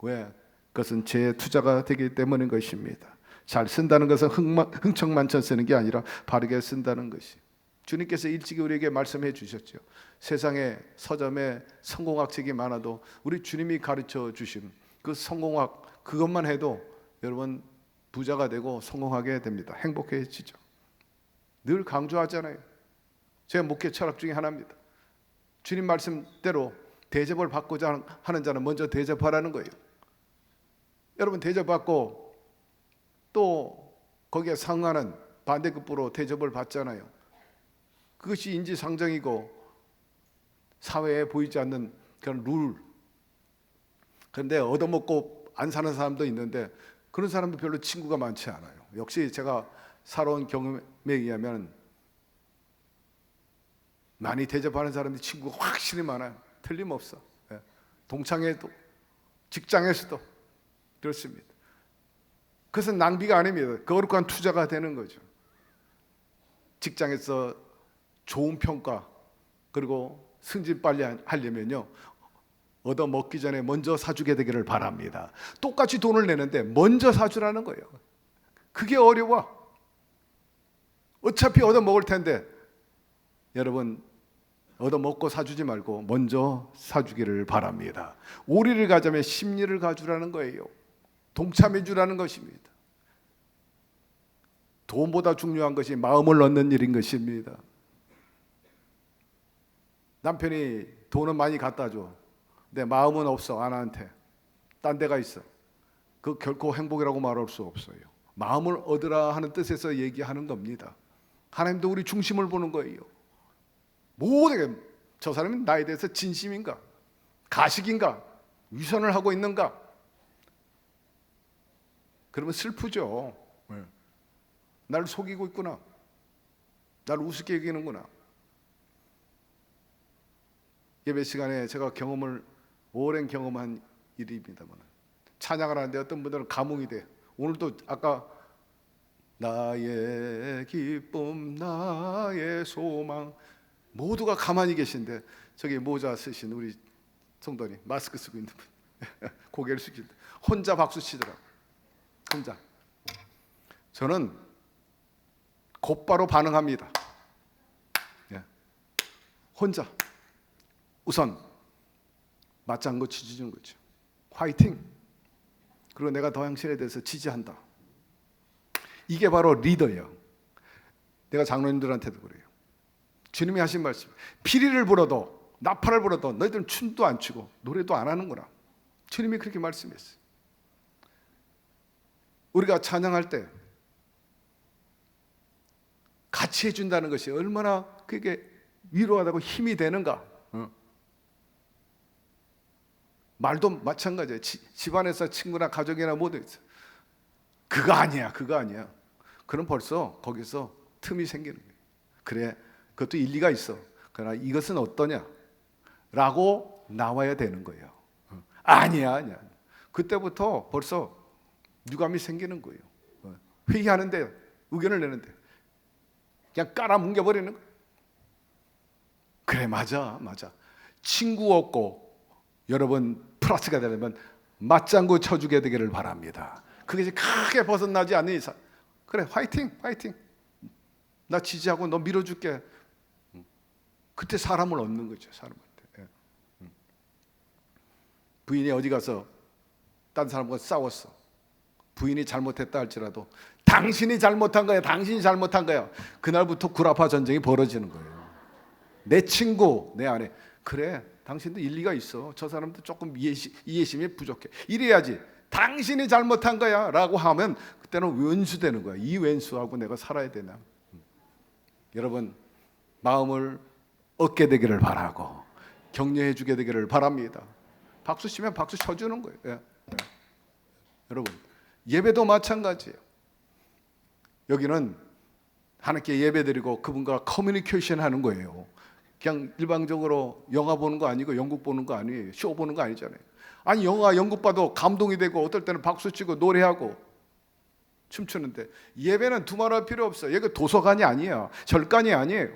왜? 그것은 제 투자가 되기 때문인 것입니다. 잘 쓴다는 것은 흥청만천 쓰는 게 아니라 바르게 쓴다는 것이. 주님께서 일찍이 우리에게 말씀해 주셨죠. 세상에 서점에 성공학 책이 많아도 우리 주님이 가르쳐 주신 그 성공학 그것만 해도 여러분 부자가 되고 성공하게 됩니다. 행복해지죠. 늘 강조하잖아요. 제 목회 철학 중에 하나입니다. 주님 말씀대로 대접을 받고자 하는 자는 먼저 대접하라는 거예요. 여러분 대접받고 또 거기에 상하는 반대급부로 대접을 받잖아요. 그것이 인지상정이고 사회에 보이지 않는 그런 룰. 그런데 얻어먹고 안 사는 사람도 있는데 그런 사람도 별로 친구가 많지 않아요. 역시 제가 살아온 경험에 의하면 많이 대접하는 사람이 친구가 확실히 많아요. 틀림없어. 동창회도 직장에서도 그렇습니다. 그것은 낭비가 아닙니다. 거룩한 투자가 되는 거죠. 직장에서 좋은 평가 그리고 승진 빨리 하려면요 얻어먹기 전에 먼저 사주게 되기를 바랍니다. 똑같이 돈을 내는데 먼저 사주라는 거예요. 그게 어려워. 어차피 얻어먹을 텐데 여러분 얻어먹고 사주지 말고 먼저 사주기를 바랍니다. 오리를 가자면 심리를 가주라는 거예요. 동참해 주라는 것입니다. 돈보다 중요한 것이 마음을 얻는 일인 것입니다. 남편이 돈은 많이 갖다 줘. 내 마음은 없어. 아내한테 딴 데가 있어. 그 결코 행복이라고 말할 수 없어요. 마음을 얻으라 하는 뜻에서 얘기하는 겁니다. 하나님도 우리 중심을 보는 거예요. 모두에게 저 사람이 나에 대해서 진심인가? 가식인가? 위선을 하고 있는가? 그러면 슬프죠. 나를 속이고 있구나. 나를 우습게 여기는구나. 예배 시간에 제가 오랜 경험한 일입니다만, 찬양을 하는데 어떤 분들은 감흥이 돼요. 오늘도 아까 나의 기쁨 나의 소망, 모두가 가만히 계신데 저기 모자 쓰신 우리 성도님, 마스크 쓰고 있는 분 고개를 숙이는데 혼자 박수 치더라고. 혼자. 저는 곧바로 반응합니다. 예. 혼자 우선 맞장구 치주는 거죠. 화이팅. 그리고 내가 더 당신에 대해서 지지한다. 이게 바로 리더예요. 내가 장로님들한테도 그래요. 주님이 하신 말씀, 피리를 불어도 나팔을 불어도 너희들은 춤도 안 추고 노래도 안 하는구나. 주님이 그렇게 말씀했어요. 우리가 찬양할 때 같이 해준다는 것이 얼마나 그게 위로하다고 힘이 되는가. 말도 마찬가지예요. 집안에서 친구나 가족이나 모두 있어요. 그거 아니야, 그거 아니야. 그럼 벌써 거기서 틈이 생기는 거예요. 그래, 그것도 일리가 있어. 그러나 이것은 어떠냐? 라고 나와야 되는 거예요. 아니야. 그때부터 벌써 유감이 생기는 거예요. 회의하는데, 의견을 내는데 그냥 깔아뭉개버리는 거예요. 그래, 맞아. 친구 없고 여러분 플러스가 되려면 맞장구 쳐주게 되기를 바랍니다. 그게 크게 벗어나지 않는 이상, 그래, 화이팅. 나 지지하고 너 밀어줄게. 그때 사람을 얻는 거죠, 사람한테. 부인이 어디 가서 딴 사람과 싸웠어. 부인이 잘못했다 할지라도 당신이 잘못한 거야. 그날부터 구라파 전쟁이 벌어지는 거예요. 내 친구, 내 아내, 그래, 당신도 일리가 있어. 저 사람도 조금 이해심이 부족해. 이래야지. 당신이 잘못한 거야 라고 하면 그때는 왼수되는 거야. 이 왼수하고 내가 살아야 되나. 여러분, 마음을 얻게 되기를 바라고 격려해 주게 되기를 바랍니다. 박수 치면 박수 쳐주는 거예요. 예. 여러분, 예배도 마찬가지예요. 여기는 하나님께 예배드리고 그분과 커뮤니케이션 하는 거예요. 그냥 일방적으로 영화 보는 거 아니고 영국 보는 거 아니에요. 쇼 보는 거 아니잖아요. 아니, 영화 영국 봐도 감동이 되고 어떨 때는 박수 치고 노래하고 춤추는데, 예배는 두말할 필요 없어요. 여기 도서관이 아니에요. 절간이 아니에요.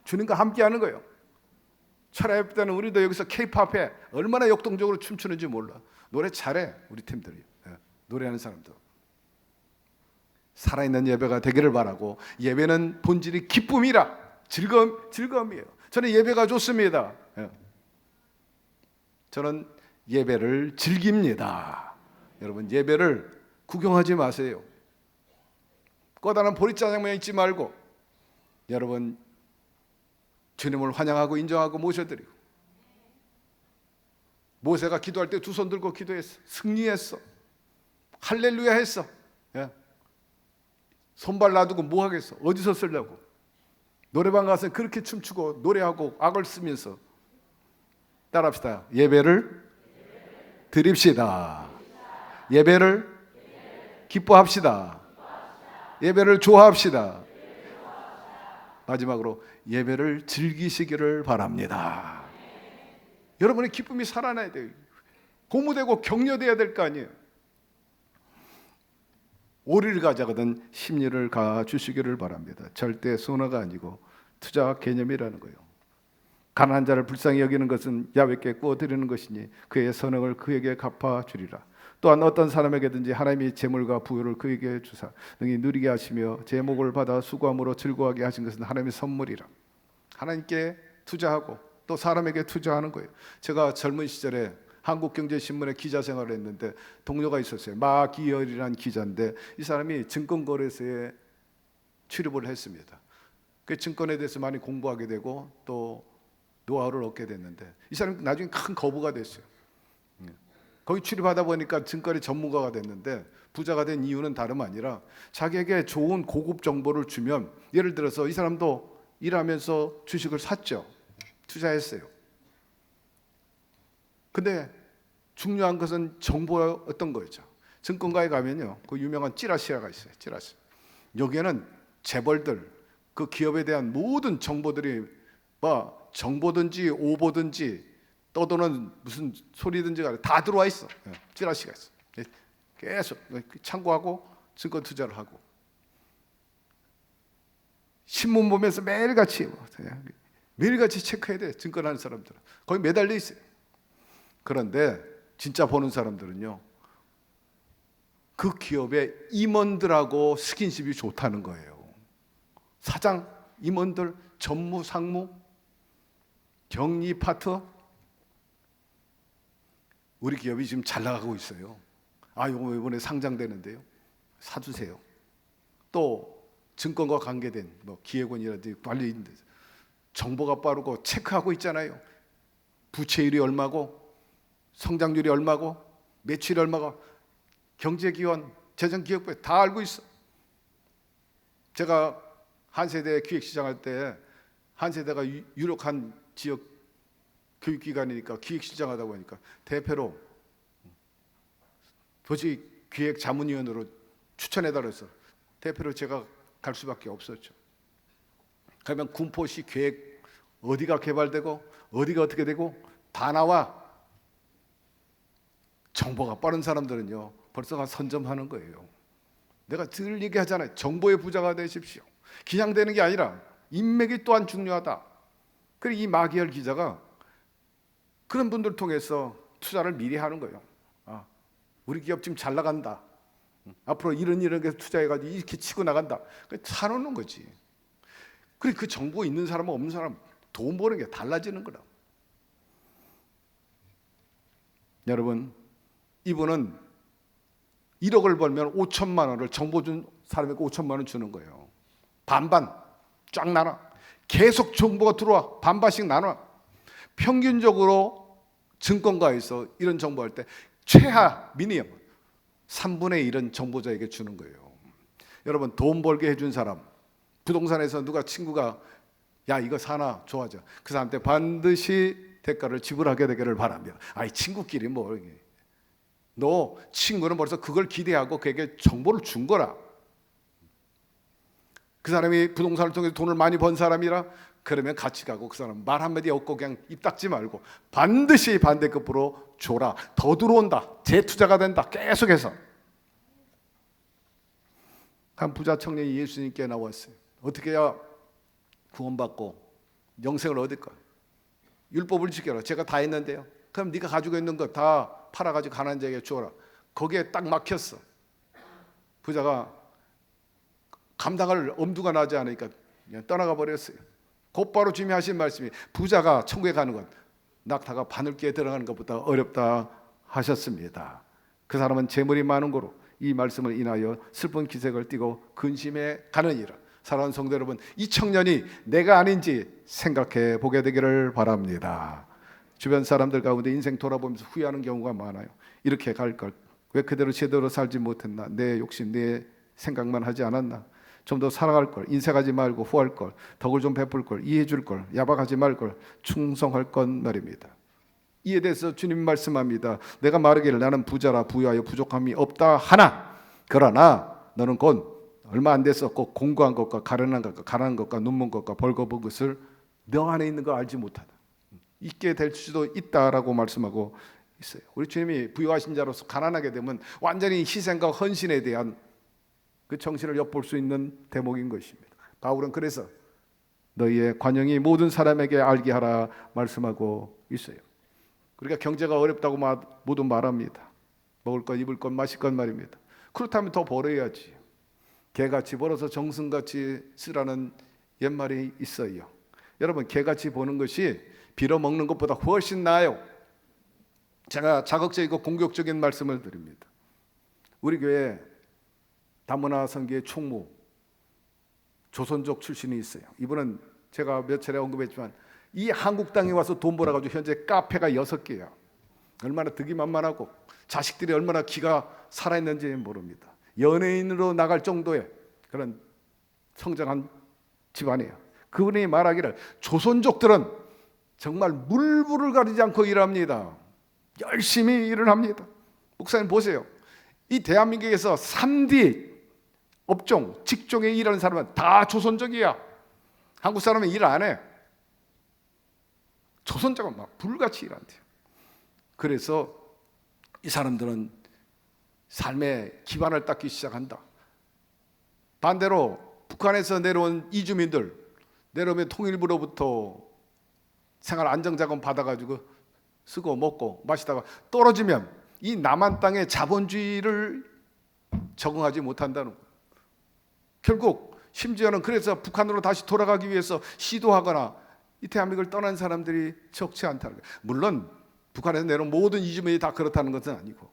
주님과 함께 하는 거예요. 철야예배 때는 우리도 여기서 K-팝에 얼마나 역동적으로 춤추는지 몰라. 노래 잘해, 우리 팀들이. 노래하는 사람도. 살아있는 예배가 되기를 바라고, 예배는 본질이 기쁨이라, 즐거움이에요. 저는 예배가 좋습니다. 저는 예배를 즐깁니다. 여러분, 예배를 구경하지 마세요. 꺼다란 보리짜장면 잊지 말고, 여러분, 주님을 환영하고 인정하고 모셔드리고, 모세가 기도할 때 두 손 들고 기도했어. 승리했어. 할렐루야 했어. 손발 놔두고 뭐 하겠어? 어디서 쓰려고? 노래방 가서 그렇게 춤추고 노래하고 악을 쓰면서. 따라합시다. 예배를 드립시다. 예배를 기뻐합시다. 예배를 좋아합시다. 마지막으로 예배를 즐기시기를 바랍니다. 여러분의 기쁨이 살아나야 돼요. 고무되고 격려돼야 될 거 아니에요. 오리를 가져가든 심리를 가주시기를 바랍니다. 절대 손해가 아니고 투자 개념이라는 거예요. 가난한 자를 불쌍히 여기는 것은 야훼께 구워드리는 것이니 그의 선행을 그에게 갚아주리라. 또한 어떤 사람에게든지 하나님이 재물과 부유를 그에게 주사 능히 누리게 하시며 제목을 받아 수고함으로 즐거워하게 하신 것은 하나님의 선물이라. 하나님께 투자하고 또 사람에게 투자하는 거예요. 제가 젊은 시절에 한국경제신문에 기자 생활을 했는데 동료가 있었어요. 마기열이라는 기자인데 이 사람이 증권거래소에 출입을 했습니다. 그 증권에 대해서 많이 공부하게 되고 또 노하우를 얻게 됐는데 이 사람이 나중에 큰 거부가 됐어요. 거기 출입하다 보니까 증권의 전문가가 됐는데 부자가 된 이유는 다름 아니라 자기에게 좋은 고급 정보를 주면, 예를 들어서 이 사람도 일하면서 주식을 샀죠. 투자했어요. 근데 중요한 것은 정보였던 거죠. 증권가에 가면요, 그 유명한 찌라시가 있어요. 찌라시. 여기에는 재벌들, 그 기업에 대한 모든 정보들이 뭐 정보든지 오보든지 떠도는 무슨 소리든지 간에 다 들어와 있어. 찌라시가 있어. 계속 참고하고 증권 투자를 하고 신문 보면서 매일같이 체크해야 돼. 증권하는 사람들은 거기 매달려 있어요. 그런데 진짜 보는 사람들은요, 그 기업의 임원들하고 스킨십이 좋다는 거예요. 사장, 임원들, 전무, 상무, 경리 파트, 우리 기업이 지금 잘 나가고 있어요. 이거 이번에 상장되는데요, 사주세요. 또 증권과 관계된 뭐 기획원이라든지 관리인들 정보가 빠르고 체크하고 있잖아요. 부채율이 얼마고, 성장률이 얼마고, 매출이 얼마고, 경제기원, 재정기획부에 다 알고 있어. 제가 한세대 기획시장 때, 한세대가 유력한 지역 교육기관이니까 기획시장 하다 보니까 대표로 도시 기획자문위원으로 추천해달라 해서 대표로 제가 갈 수밖에 없었죠. 그러면 군포시 계획 어디가 개발되고 어디가 어떻게 되고 다 나와. 정보가 빠른 사람들은요 벌써 선점하는 거예요. 내가 늘 얘기하잖아요. 정보의 부자가 되십시오. 그냥 되는 게 아니라 인맥이 또한 중요하다. 그리고 이 마기열 기자가 그런 분들 통해서 투자를 미리 하는 거예요. 우리 기업 지금 잘 나간다. 앞으로 이런 게 투자해가지고 이렇게 치고 나간다. 사놓는 거지. 그리고 그 정보 있는 사람과 없는 사람 돈 버는 게 달라지는 거라. 여러분, 이분은 1억을 벌면 5천만 원을 정보 준 사람에게 5천만 원 주는 거예요. 반반 쫙 나눠. 계속 정보가 들어와. 반반씩 나눠. 평균적으로 증권가에서 이런 정보할 때 최하 미니멈 3분의 1은 정보자에게 주는 거예요. 여러분, 돈 벌게 해준 사람, 부동산에서 누가 친구가 야 이거 사나 좋아져, 그 사람한테 반드시 대가를 지불하게 되기를 바랍니다. 이 친구끼리 뭐 너 친구는 벌써 그걸 기대하고 그에게 정보를 준 거라. 그 사람이 부동산을 통해서 돈을 많이 번 사람이라 그러면 같이 가고 그 사람 말 한마디 없고 그냥 입 닫지 말고 반드시 반대급부로 줘라. 더 들어온다. 재투자가 된다. 계속해서. 한 부자 청년이 예수님께 나왔어요. 어떻게 해야 구원받고 영생을 얻을까? 율법을 지켜라. 제가 다 했는데요. 그럼 네가 가지고 있는 거 다 팔아가지고 가난한 자에게 주어라. 거기에 딱 막혔어. 부자가 감당할 엄두가 나지 않으니까 그냥 떠나가 버렸어요. 곧바로 주님이 하신 말씀이 부자가 천국에 가는 것, 낙타가 바늘귀에 들어가는 것보다 어렵다 하셨습니다. 그 사람은 재물이 많은 거로 이 말씀을 인하여 슬픈 기색을 띠고 근심해 가느니라. 사랑하는 성도 여러분, 이 청년이 내가 아닌지 생각해 보게 되기를 바랍니다. 주변 사람들 가운데 인생 돌아보면서 후회하는 경우가 많아요. 이렇게 갈 걸, 왜 그대로 제대로 살지 못했나, 내 욕심, 내 생각만 하지 않았나, 좀 더 사랑할 걸, 인색하지 말고 후할 걸, 덕을 좀 베풀 걸, 이해해 줄 걸, 야박하지 말 걸, 충성할 건 말입니다. 이에 대해서 주님 말씀합니다. 내가 말하기를 나는 부자라 부유하여 부족함이 없다 하나, 그러나 너는 곧 얼마 안 돼서 꼭 공부한 것과 가난한 것과 눈먼 것과 벌거벗은 것을 너 안에 있는 거 알지 못하다. 있게 될 수도 있다라고 말씀하고 있어요. 우리 주님이 부유하신 자로서 가난하게 되면 완전히 희생과 헌신에 대한 그 정신을 엿볼 수 있는 대목인 것입니다. 바울은 그래서 너희의 관용이 모든 사람에게 알게 하라 말씀하고 있어요. 그러니까 경제가 어렵다고 모두 말합니다. 먹을 것, 입을 것, 마실 것 말입니다. 그렇다면 더 벌어야지. 개같이 벌어서 정승같이 쓰라는 옛말이 있어요. 여러분, 개같이 버는 것이 빌어먹는 것보다 훨씬 나아요. 제가 자극적이고 공격적인 말씀을 드립니다. 우리 교회 다문화 선교회 총무 조선족 출신이 있어요. 이분은 제가 몇 차례 언급했지만 이 한국 땅에 와서 돈 벌어가지고 현재 카페가 6개야. 얼마나 득이만만하고 자식들이 얼마나 기가 살아있는지 모릅니다. 연예인으로 나갈 정도의 그런 성장한 집안이에요. 그분이 말하기를 조선족들은 정말 물불을 가리지 않고 일합니다. 열심히 일을 합니다. 목사님 보세요. 이 대한민국에서 3D 업종, 직종에 일하는 사람은 다 조선족이야. 한국 사람은 일 안 해. 조선족은 막 불같이 일한대요. 그래서 이 사람들은 삶의 기반을 닦기 시작한다. 반대로 북한에서 내려온 이주민들, 내려오면 통일부로부터 생활 안정자금 받아가지고 쓰고 먹고 마시다가 떨어지면 이 남한 땅의 자본주의를 적응하지 못한다는 거예요. 결국 심지어는 그래서 북한으로 다시 돌아가기 위해서 시도하거나 이 대한민국을 떠난 사람들이 적지 않다는 거예요. 물론 북한에서 내려온 모든 이주민이 다 그렇다는 것은 아니고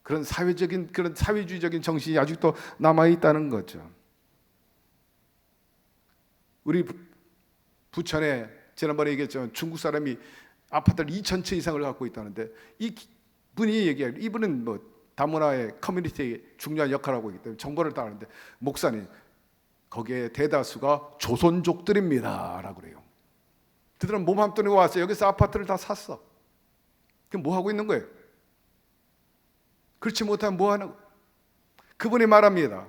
그런 사회주의적인 정신이 아직도 남아 있다는 거죠. 우리 부천에 지난번에 얘기했지만 중국 사람이 아파트를 2,000채 이상을 갖고 있다는데 이 분이 얘기해요. 이분은 뭐 다문화의 커뮤니티에 중요한 역할을 하고 있기 때문에 정보를 따르는데 목사님 거기에 대다수가 조선족들입니다 라고 그래요. 그들은 몸 한 돈 내고 왔어요. 여기서 아파트를 다 샀어. 그럼 뭐 하고 있는 거예요? 그렇지 못하면 뭐 하는 거예요? 그분이 말합니다.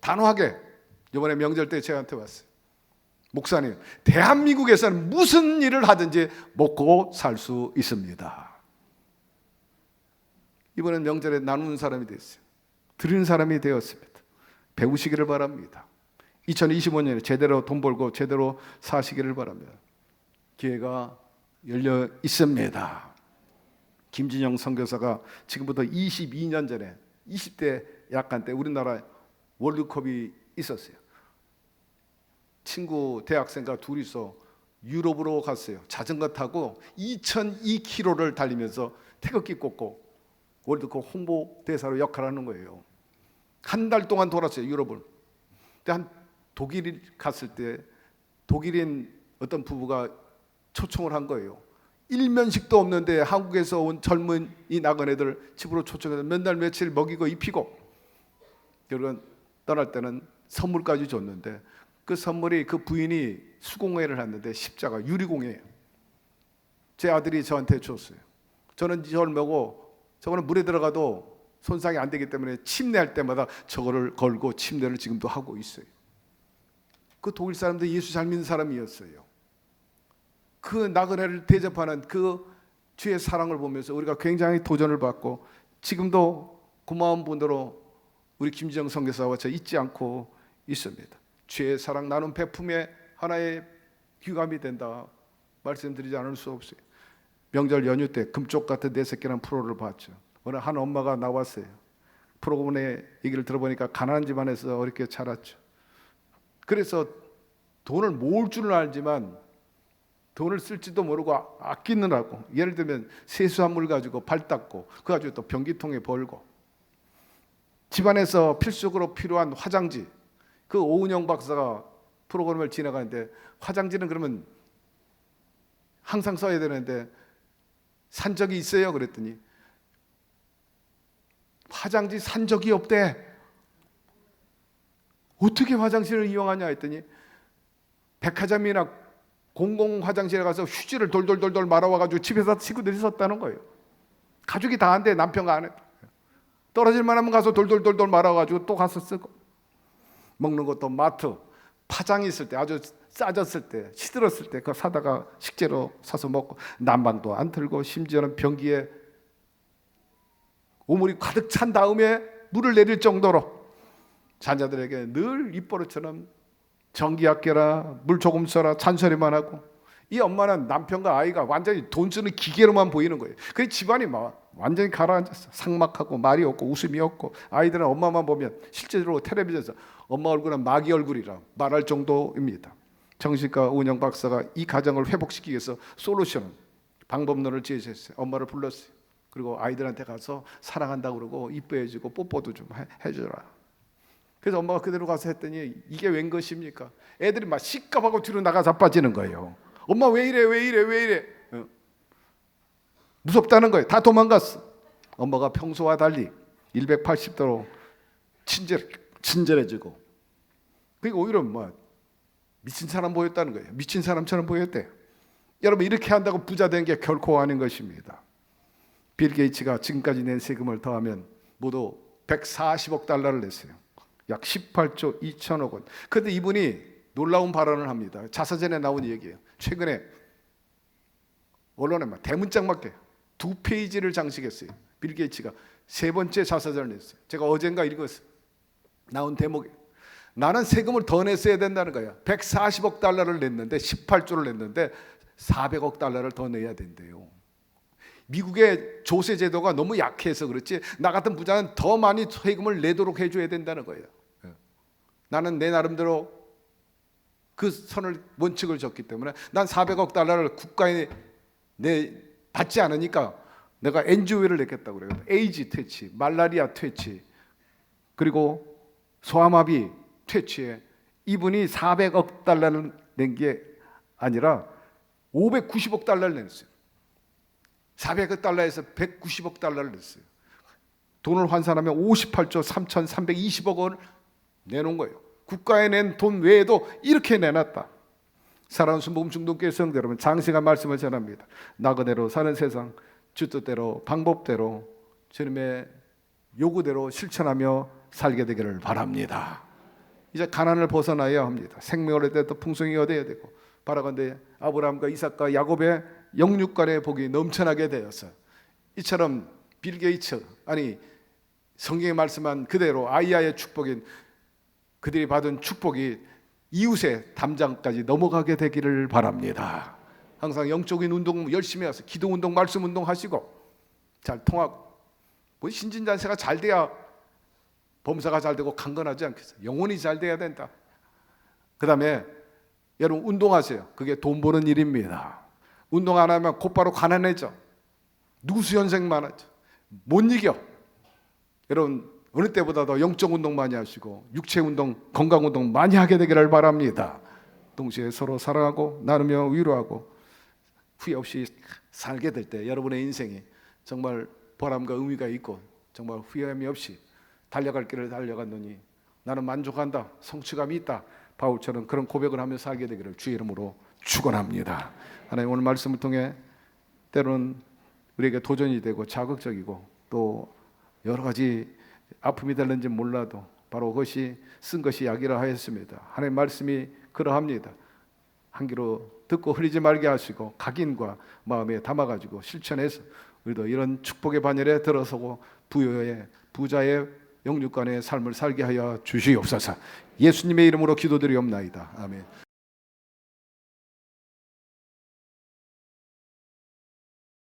단호하게 이번에 명절 때 저한테 왔어요. 목사님, 대한민국에서는 무슨 일을 하든지 먹고 살 수 있습니다. 이번엔 명절에 나누는 사람이 됐어요. 드리는 사람이 되었습니다. 배우시기를 바랍니다. 2025년에 제대로 돈 벌고 제대로 사시기를 바랍니다. 기회가 열려 있습니다. 김진영 선교사가 지금부터 22년 전에 20대 약간 때 우리나라 월드컵이 있었어요. 친구 대학생과 둘이서 유럽으로 갔어요. 자전거 타고 2,002km를 달리면서 태극기 꽂고 월드컵 홍보 대사로 역할하는 거예요. 한 달 동안 돌았어요, 유럽을. 근데 한 독일 갔을 때 독일인 어떤 부부가 초청을 한 거예요. 일면식도 없는데 한국에서 온 젊은 이 나그네들 집으로 초청해서 몇 날 며칠 먹이고 입히고 결국은 떠날 때는 선물까지 줬는데 그 선물이 그 부인이 수공예를 했는데 십자가 유리공예예요. 제 아들이 저한테 줬어요. 저는 저걸 보고 저거는 물에 들어가도 손상이 안 되기 때문에 침례할 때마다 저거를 걸고 침례를 지금도 하고 있어요. 그 독일 사람들 예수 잘 믿는 사람이었어요. 그 나그네를 대접하는 그 주의 사랑을 보면서 우리가 굉장히 도전을 받고 지금도 고마운 분으로 우리 김지영 선교사와 저 잊지 않고 있습니다. 주의 사랑 나눔 베품의 하나의 귀감이 된다 말씀드리지 않을 수 없어요. 명절 연휴 때 금쪽 같은 내 새끼라는 프로를 봤죠. 어느 한 엄마가 나왔어요. 프로그램의 얘기를 들어보니까 가난한 집안에서 어렵게 자랐죠. 그래서 돈을 모을 줄은 알지만 돈을 쓸지도 모르고 아끼느라고 예를 들면 세수한 물 가지고 발 닦고 그거 가지고 또 변기통에 벌고 집안에서 필수적으로 필요한 화장지 그 오은영 박사가 프로그램을 진행하는데 화장지는 그러면 항상 써야 되는데 산 적이 있어요? 그랬더니 화장지 산 적이 없대. 어떻게 화장실을 이용하냐 했더니 백화점이나 공공 화장실에 가서 휴지를 돌돌돌돌 말아와가지고 집에서 친구들이 썼다는 거예요. 가족이 다 한데 남편과 아내 떨어질 만하면 가서 돌돌돌돌 말아가지고 또 가서 쓰고 먹는 것도 마트 파장이 있을 때 아주 싸졌을 때 시들었을 때 그거 사다가 식재료 사서 먹고 난방도 안 틀고 심지어는 변기에 오물이 가득 찬 다음에 물을 내릴 정도로 자녀들에게 늘 입버릇처럼 전기 아껴라 물 조금 써라 잔소리만 하고 이 엄마는 남편과 아이가 완전히 돈 쓰는 기계로만 보이는 거예요. 그래서 집안이 막 완전히 가라앉았어. 삭막하고 말이 없고 웃음이 없고 아이들은 엄마만 보면 실제로 텔레비전에서 엄마 얼굴은 마귀 얼굴이라 말할 정도입니다. 정신과 운영 박사가 이 가정을 회복시키기 위해서 솔루션 방법론을 제시했어요. 엄마를 불렀어요. 그리고 아이들한테 가서 사랑한다고 그러고 이뻐해주고 뽀뽀도 좀 해줘라. 그래서 엄마가 그대로 가서 했더니 이게 웬 것입니까? 애들이 막 시겁하고 뒤로 나가 자빠지는 거예요. 엄마 왜 이래 왜 이래 왜 이래 무섭다는 거예요. 다 도망갔어. 엄마가 평소와 달리 180도로 친절해지고 그러니까 오히려 뭐 미친 사람 보였다는 거예요. 미친 사람처럼 보였대. 여러분 이렇게 한다고 부자 된 게 결코 아닌 것입니다. 빌 게이츠가 지금까지 낸 세금을 더하면 모두 140억 달러를 냈어요. 약 18조 2천억 원. 그런데 이분이 놀라운 발언을 합니다. 자서전에 나온 얘기예요. 최근에 언론에 막 대문짝맞게 2페이지를 장식했어요. 빌 게이츠가 3번째 자서전을 냈어요. 제가 어젠가 읽었어요. 나온 대목이 나는 세금을 더 냈어야 된다는 거야. 140억 달러를 냈는데 18조를 냈는데 400억 달러를 더 내야 된대요. 미국의 조세 제도가 너무 약해서 그렇지 나 같은 부자는 더 많이 세금을 내도록 해줘야 된다는 거예요. 나는 내 나름대로 그 선을 원칙을 줬기 때문에 난 400억 달러를 국가에 받지 않으니까 내가 NGO를 냈겠다고 그래요. 에이즈 퇴치, 말라리아 퇴치, 그리고 소아마비 퇴치에 이분이 400억 달러를 낸 게 아니라 590억 달러를 냈어요. 400억 달러에서 190억 달러를 냈어요. 돈을 환산하면 58조 3,320억 원을 내놓은 거예요. 국가에 낸 돈 외에도 이렇게 내놨다. 사랑하는 순복음 중동교회 성도 여러분, 장시간 말씀을 전합니다. 나그네로 사는 세상 주 뜻대로 방법대로 주님의 요구대로 실천하며 살게 되기를 바랍니다. 이제 가난을 벗어나야 합니다. 생명을 얻어야 되고 풍성이 얻어야 되고 바라건대 아브라함과 이삭과 야곱의 영육간의 복이 넘쳐나게 되어서 이처럼 빌 게이츠 아니 성경에 말씀한 그대로 아이야의 축복인 그들이 받은 축복이 이웃의 담장까지 넘어가게 되기를 바랍니다. 항상 영적인 운동 열심히 하세요. 기도 운동, 말씀 운동 하시고 잘 통하고 뭐 신진자세가 잘 돼야 범사가 잘 되고 강건하지 않겠어요? 영혼이 잘 돼야 된다. 그 다음에 여러분 운동하세요. 그게 돈 버는 일입니다. 운동 안 하면 곧바로 가난해져. 누수현생만 하죠. 못 이겨. 여러분 어느 때보다 더 영적 운동 많이 하시고 육체 운동, 건강 운동 많이 하게 되기를 바랍니다. 동시에 서로 사랑하고 나누며 위로하고 후회 없이 살게 될 때 여러분의 인생이 정말 보람과 의미가 있고 정말 후회함이 없이 달려갈 길을 달려갔노니 나는 만족한다, 성취감이 있다. 바울처럼 그런 고백을 하며 살게 되기를 주의 이름으로 축원합니다. 하나님 오늘 말씀을 통해 때로는 우리에게 도전이 되고 자극적이고 또 여러 가지 아픔이 될는지 몰라도 바로 그것이 쓴 것이 약이라 하였습니다. 하나님 말씀이 그러합니다. 한 귀로 듣고 흐리지 말게 하시고 각인과 마음에 담아가지고 실천해서 우리도 이런 축복의 반열에 들어서고 부자의 영육간의 삶을 살게 하여 주시옵소서. 예수님의 이름으로 기도드리옵나이다. 아멘.